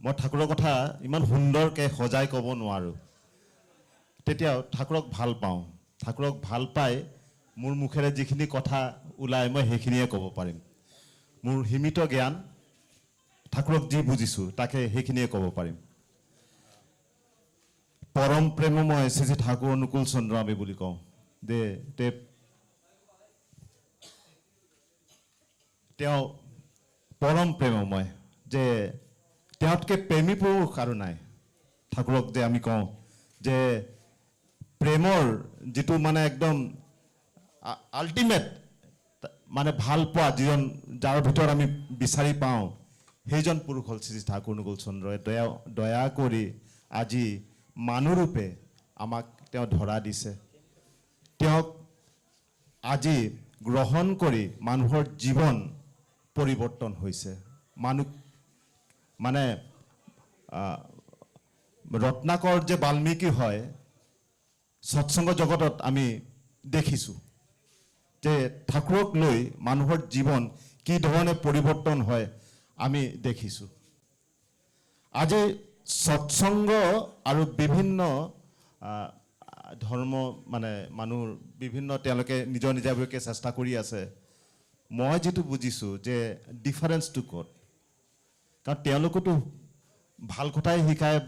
E: মই ঠাকুৰৰ কথা ইমান সুন্দৰকৈ সজাই ক'ব নোৱাৰোঁ। তেতিয়াও ঠাকুৰক ভাল পাওঁ। ঠাকুৰক ভাল পাই মোৰ মুখেৰে যিখিনি কথা ওলায় মই সেইখিনিয়ে ক'ব পাৰিম। মোৰ সীমিত জ্ঞান, ঠাকুৰক যি বুজিছোঁ তাকে সেইখিনিয়ে ক'ব পাৰিম। পৰম প্ৰেমময় শ্ৰী শ্ৰী ঠাকুৰ অনুকূল চন্দ্ৰ আমি বুলি কওঁ যে তেওঁ পৰম প্ৰেমময়, যে তেওঁতকৈ প্ৰেমী পুৰুষ আৰু নাই। ঠাকুৰক যে আমি কওঁ যে প্ৰেমৰ যিটো মানে একদম আল্টিমেট মানে ভাল পোৱা যিজন, যাৰ ভিতৰত আমি বিচাৰি পাওঁ, সেইজন পুৰুষ হ'ল শ্ৰী ঠাকুৰ অনুকূল চন্দ্ৰই। দয়া কৰি আজি মানুহৰূপে আমাক তেওঁ ধৰা দিছে। তেওঁক আজি গ্ৰহণ কৰি মানুহৰ জীৱন পৰিৱৰ্তন হৈছে। মানুহ মানে ৰত্নাকৰ যে বাল্মীকি হয়, সৎসংগ জগতত আমি দেখিছোঁ যে ঠাকুৰক লৈ মানুহৰ জীৱন কি ধৰণে পৰিৱৰ্তন হয় আমি দেখিছোঁ। আজি সৎসংগ আৰু বিভিন্ন ধৰ্ম মানে মানুহ বিভিন্ন তেওঁলোকে নিজৰ নিজাববীয়াকৈ চেষ্টা কৰি আছে। মই যিটো বুজিছোঁ যে ডিফাৰেঞ্চটো ক'ত, কাৰণ তেওঁলোকেতো ভাল কথাই শিকায়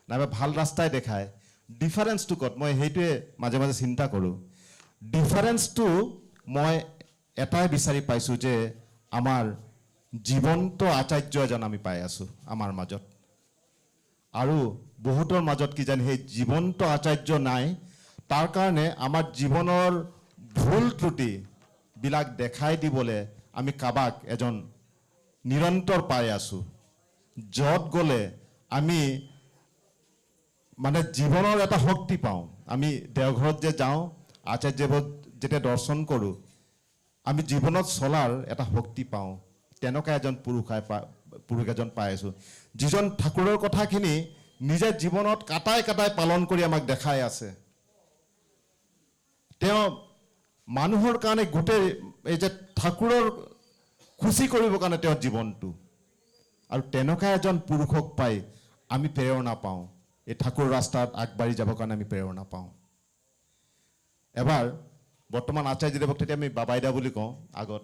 E: নাইবা ভাল ৰাস্তাই দেখায়। ডিফাৰেঞ্চটো ক'ত, মই সেইটোৱে মাজে মাজে চিন্তা কৰোঁ। ডিফাৰেঞ্চটো মই এটাই বিচাৰি পাইছোঁ যে আমাৰ জীৱন্ত আচাৰ্য এজন আমি পাই আছোঁ আমাৰ মাজত, আৰু বহুতৰ মাজত কিজানি সেই জীৱন্ত আচাৰ্য নাই। তাৰ কাৰণে আমাৰ জীৱনৰ ভুল ত্ৰুটিবিলাক দেখাই দিবলৈ আমি কাবাক এজন নিৰন্তৰ পাই আছোঁ। য'ত গ'লে আমি মানে জীৱনৰ এটা শক্তি পাওঁ। আমি দেওঘৰত যে যাওঁ, আচাৰ্যদেৱক যেতিয়া দৰ্শন কৰোঁ, আমি জীৱনত চলাৰ এটা শক্তি পাওঁ। তেনেকুৱা এজন পুৰুষ এজন পাই আছোঁ, যিজন ঠাকুৰৰ কথাখিনি নিজে জীৱনত কাটাই কাটাই পালন কৰি আমাক দেখাই আছে। তেওঁ মানুহৰ কাৰণে গোটেই এই যে ঠাকুৰৰ খুচি কৰিবৰ কাৰণে তেওঁৰ জীৱনটো, আৰু তেনেকুৱা এজন পুৰুষক পাই আমি প্ৰেৰণা পাওঁ। এই ঠাকুৰ ৰাস্তাত আগবাঢ়ি যাবৰ কাৰণে আমি প্ৰেৰণা পাওঁ। এবাৰ বৰ্তমান আচাৰ্যদেৱক তেতিয়া আমি বাবাইদা বুলি কওঁ আগত,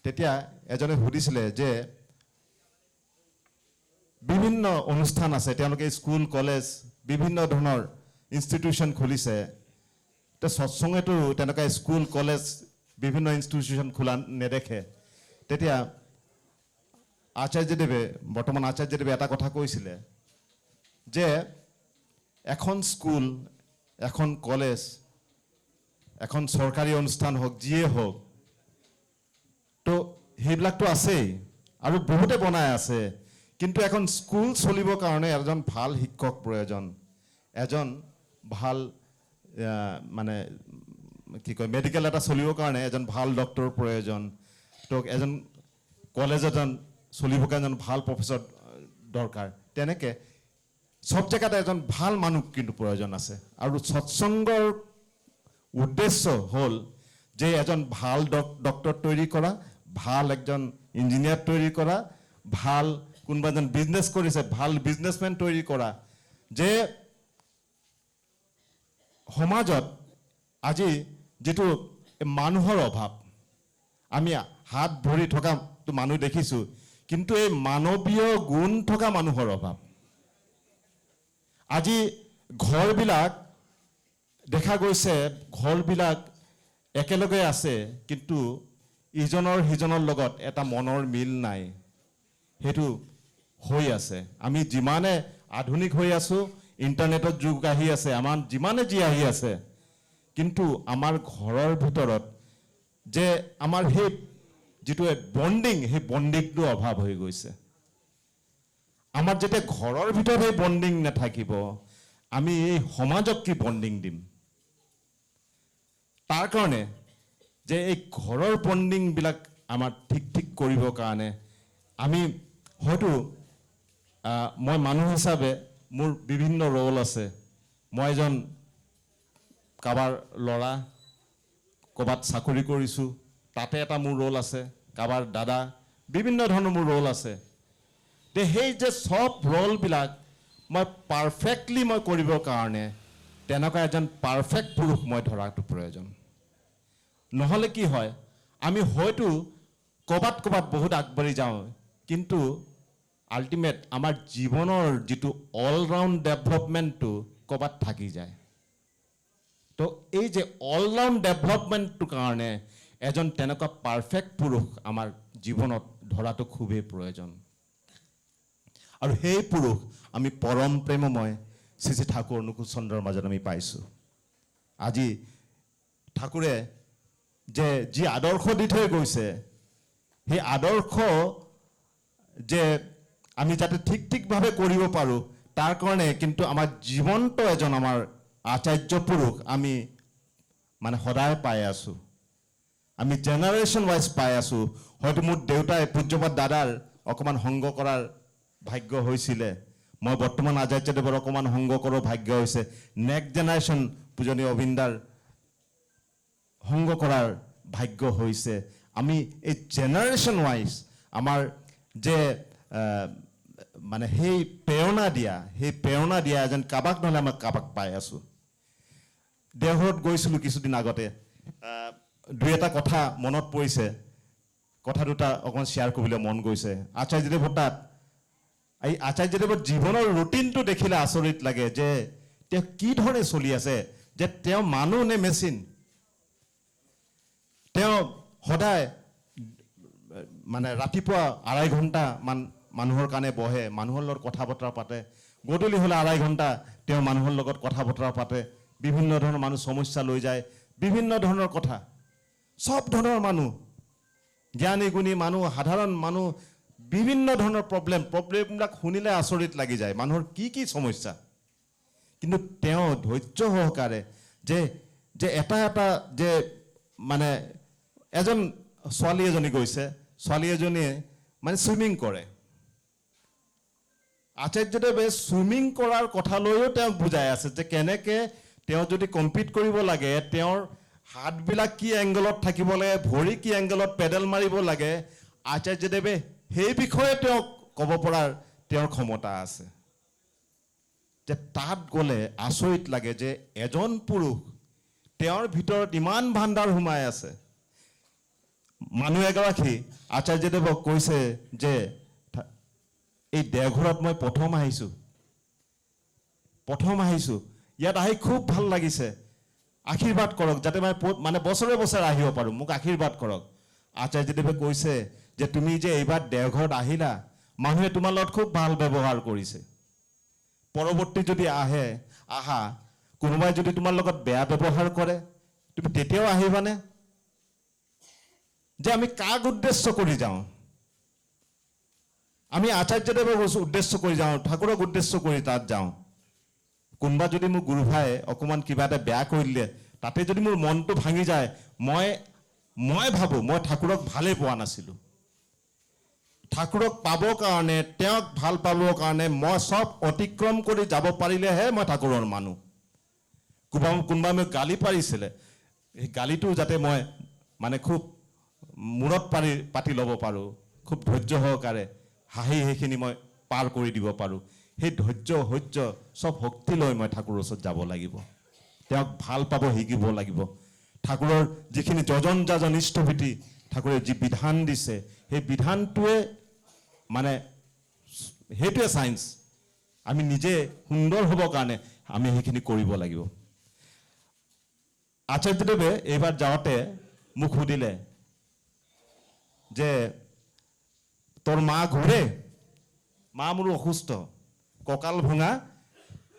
E: তেতিয়া এজনে সুধিছিলে যে বিভিন্ন অনুষ্ঠান আছে, তেওঁলোকে স্কুল কলেজ বিভিন্ন ধৰণৰ ইনষ্টিটিউশ্যন খুলিছে। তো সৎসংগেতো তেনেকুৱা স্কুল কলেজ বিভিন্ন ইনষ্টিটিউশ্যন খোলা নেদেখে। তেতিয়া আচাৰ্যদেৱে বৰ্তমান আচাৰ্যদেৱে এটা কথা কৈছিলে যে এখন স্কুল, এখন কলেজ, এখন চৰকাৰী অনুষ্ঠান হওক, যিয়ে হওক, তো সেইবিলাকতো আছেই আৰু বহুতে বনাই আছে। কিন্তু এখন স্কুল চলিবৰ কাৰণে এজন ভাল শিক্ষক প্ৰয়োজন, এজন ভাল মানে কি কয় মেডিকেল এটা চলিবৰ কাৰণে এজন ভাল ডক্টৰ প্ৰয়োজন। তো এজন কলেজ এজন চলিবৰ কাৰণে এজন ভাল প্ৰফেচৰ দৰকাৰ। তেনেকৈ সব জেগাতে এজন ভাল মানুহ কিন্তু প্ৰয়োজন আছে। আৰু সৎসংগৰ উদ্দেশ্য হ'ল যে এজন ভাল ডক্টৰ তৈরি কৰা, ভাল একজন ইঞ্জিনিয়াৰ তৈরি কৰা, ভাল কোনোবা এজন বিজনেছ কৰিছে ভাল বিজনেছমেন তৈরি কৰা। যে সমাজত আজি যিটো মানুহৰ অভাৱ, আমি হাত ভৰি থকা মানুহ দেখিছোঁ, কিন্তু এই মানৱীয় গুণ থকা মানুহৰ অভাৱ। আজি ঘৰবিলাক দেখা গৈছে, ঘৰবিলাক একেলগে আছে, কিন্তু ইজনৰ সিজনৰ লগত এটা মনৰ মিল নাই। সেইটো হৈ আছে। আমি যিমানে আধুনিক হৈ আছোঁ, ইণ্টাৰনেটৰ যুগ আহি আছে, আমাৰ যিমানে যি আহি আছে, কিন্তু আমাৰ ঘৰৰ ভিতৰত যে আমাৰ সেই যিটো বণ্ডিং, সেই বণ্ডিংটো অভাৱ হৈ গৈছে। আমাৰ যেতিয়া ঘৰৰ ভিতৰত সেই বণ্ডিং নাথাকিব, আমি এই সমাজক কি বণ্ডিং দিম? তাৰ কাৰণে যে এই ঘৰৰ বণ্ডিংবিলাক আমাৰ ঠিক কৰিবৰ কাৰণে আমি হয়তো মই মানুহ হিচাপে মোৰ বিভিন্ন ৰোল আছে। মই এজন কাৰোবাৰ ল'ৰা, ক'ৰবাত চাকৰি কৰিছোঁ, তাতে এটা মোৰ ৰোল আছে, কাৰোবাৰ দাদা, বিভিন্ন ধৰণৰ মোৰ ৰোল আছে। তে সেই যে চব ৰোলবিলাক মই পাৰফেক্টলি মই কৰিবৰ কাৰণে তেনেকুৱা এজন পাৰফেক্ট পুৰুষ মই ধৰাটো প্ৰয়োজন। নহ'লে কি হয়, আমি হয়তো ক'ৰবাত বহুত আগবাঢ়ি যাওঁ, কিন্তু আল্টিমেট আমাৰ জীৱনৰ যিটো অলৰাউণ্ড ডেভেলপমেণ্টটো ক'ৰবাত থাকি যায়। তো এই যে অলৰাউণ্ড ডেভেলপমেণ্টটোৰ কাৰণে এজন তেনেকুৱা পাৰফেক্ট পুৰুষ আমাৰ জীৱনত ধৰাটো খুবেই প্ৰয়োজন। আৰু সেই পুৰুষ আমি পৰম প্ৰেমময় শ্ৰী শ্ৰী ঠাকুৰ অনুকূল চন্দ্ৰৰ মাজত আমি পাইছোঁ। আজি ঠাকুৰে যে যি আদৰ্শ দি থৈ গৈছে, সেই আদৰ্শ যে আমি যাতে ঠিকভাৱে কৰিব পাৰোঁ, তাৰ কাৰণে কিন্তু আমাৰ জীৱন্ত এজন আমাৰ আচাৰ্য পুৰুষ আমি মানে সদায় পাই আছোঁ। আমি জেনেৰেশ্যন ৱাইজ পাই আছোঁ। হয়তো মোৰ দেউতাই পূজ্যপাত দাদাৰ অকণমান সংগ কৰাৰ ভাগ্য হৈছিলে, মই বৰ্তমান আচাৰ্যদেৱৰ অকণমান সংগ কৰাৰ ভাগ্য হৈছে, নেক্সট জেনেৰেশ্যন পূজনীয় অবিন্দাৰ সংগ কৰাৰ ভাগ্য হৈছে। আমি এই জেনেৰেশ্যন ৱাইজ আমাৰ যে মানে সেই প্ৰেৰণা দিয়া এজন কাবাক নহ'লে আমাক কাবাক পাই আছোঁ। দেওঘৰত গৈছিলোঁ কিছুদিন আগতে, দুই এটা কথা মনত পৰিছে, কথা দুটা অকণমান শ্বেয়াৰ কৰিবলৈ মন গৈছে। আচাৰ্যদেৱৰ তাত এই আচাৰ্যদেৱৰ জীৱনৰ ৰুটিনটো দেখিলে আচৰিত লাগে যে তেওঁ কি ধৰণে চলি আছে, যে তেওঁ মানুহ নে মেচিন। তেওঁ সদায় মানে ৰাতিপুৱা 2.5 ঘণ্টামান মানুহৰ কাৰণে বহে, মানুহৰ লগত কথা বতৰা পাতে, গধূলি হ'লে 2.5 ঘণ্টা তেওঁ মানুহৰ লগত কথা বতৰা পাতে, বিভিন্ন ধৰণৰ মানুহ সমস্যা লৈ যায়, বিভিন্ন ধৰণৰ কথা, চব ধৰণৰ মানুহ, জ্ঞানী গুণী মানুহ, সাধাৰণ মানুহ, বিভিন্ন ধৰণৰ প্ৰব্লেমবিলাক শুনিলে আচৰিত লাগি যায়, মানুহৰ কি সমস্যা। কিন্তু তেওঁ ধৈৰ্য সহকাৰে যে এটা যে মানে এজন ছোৱালী এজনী গৈছে, ছোৱালী এজনীয়ে মানে চুইমিং কৰে। আচাৰ্যদেৱে চুইমিং কৰাৰ কথালৈও তেওঁক বুজাই আছে যে কেনেকৈ তেওঁ যদি কম্পিট কৰিব লাগে, তেওঁৰ হাতবিলাক কি এংগলত থাকিব লাগে, ভৰি কি এংগলত পেডেল মাৰিব লাগে, আচাৰ্যদেৱে সেই বিষয়ে তেওঁক ক'ব পৰাৰ তেওঁৰ ক্ষমতা আছে। যে তাত গ'লে আচৰিত লাগে যে এজন পুৰুষ, তেওঁৰ ভিতৰত ইমান ভাণ্ডাৰ সোমাই আছে। মানুহ এগৰাকী আচাৰ্যদেৱক কৈছে যে এই দেওঘৰত মই প্ৰথম আহিছোঁ, ইয়াত আহি খুব ভাল লাগিছে, আশীৰ্বাদ কৰক যাতে মই মানে বছৰে বছৰে আহিব পাৰোঁ, মোক আশীৰ্বাদ কৰক। আচাৰ্যদেৱে কৈছে যে তুমি যে এইবাৰ দেওঘৰত আহিলা, মানুহে তোমাৰ লগত খুব ভাল ব্যৱহাৰ কৰিছে, পৰৱৰ্তী যদি আহা কোনোবাই যদি তোমাৰ লগত বেয়া ব্যৱহাৰ কৰে, তুমি তেতিয়াও আহিবানে? যে আমি কাক উদ্দেশ্য কৰি যাওঁ? আমি আচাৰ্যদেৱক উদ্দেশ্য কৰি যাওঁ, ঠাকুৰক উদ্দেশ্য কৰি তাত যাওঁ। কোনোবা যদি মোৰ গুৰু ভাই অকণমান কিবা এটা বেয়া কৰি দিলে, তাতে যদি মোৰ মনটো ভাঙি যায়, মই ভাবোঁ মই ঠাকুৰক ভালেই পোৱা নাছিলোঁ। ঠাকুৰক পাবৰ কাৰণে, তেওঁক ভাল পাবৰ কাৰণে মই চব অতিক্ৰম কৰি যাব পাৰিলেহে মই ঠাকুৰৰ মানুহ। কোনোবাই মোক গালি পাৰিছিলে, সেই গালিটো যাতে মই মানে খুব মূৰত পাতি ল'ব পাৰোঁ, খুব ধৈৰ্য সহকাৰে হাঁহি সেইখিনি মই পাৰ কৰি দিব পাৰোঁ, সেই ধৈৰ্য সহ্য চব শক্তি লৈ মই ঠাকুৰৰ ওচৰত যাব লাগিব, তেওঁক ভাল পাব শিকিব লাগিব। ঠাকুৰৰ যিখিনি যজন যাজন ইষ্টভীতি ঠাকুৰে যি বিধান দিছে, সেই বিধানটোৱে মানে সেইটোৱে চায়েন্স। আমি নিজে সুন্দৰ হ'বৰ কাৰণে আমি সেইখিনি কৰিব লাগিব। আচাৰ্যদেৱে এইবাৰ যাওঁতে মোক সুধিলে যে তোৰ মা ঘূৰে? মা মোৰ অসুস্থ, কঁকাল ভঙা,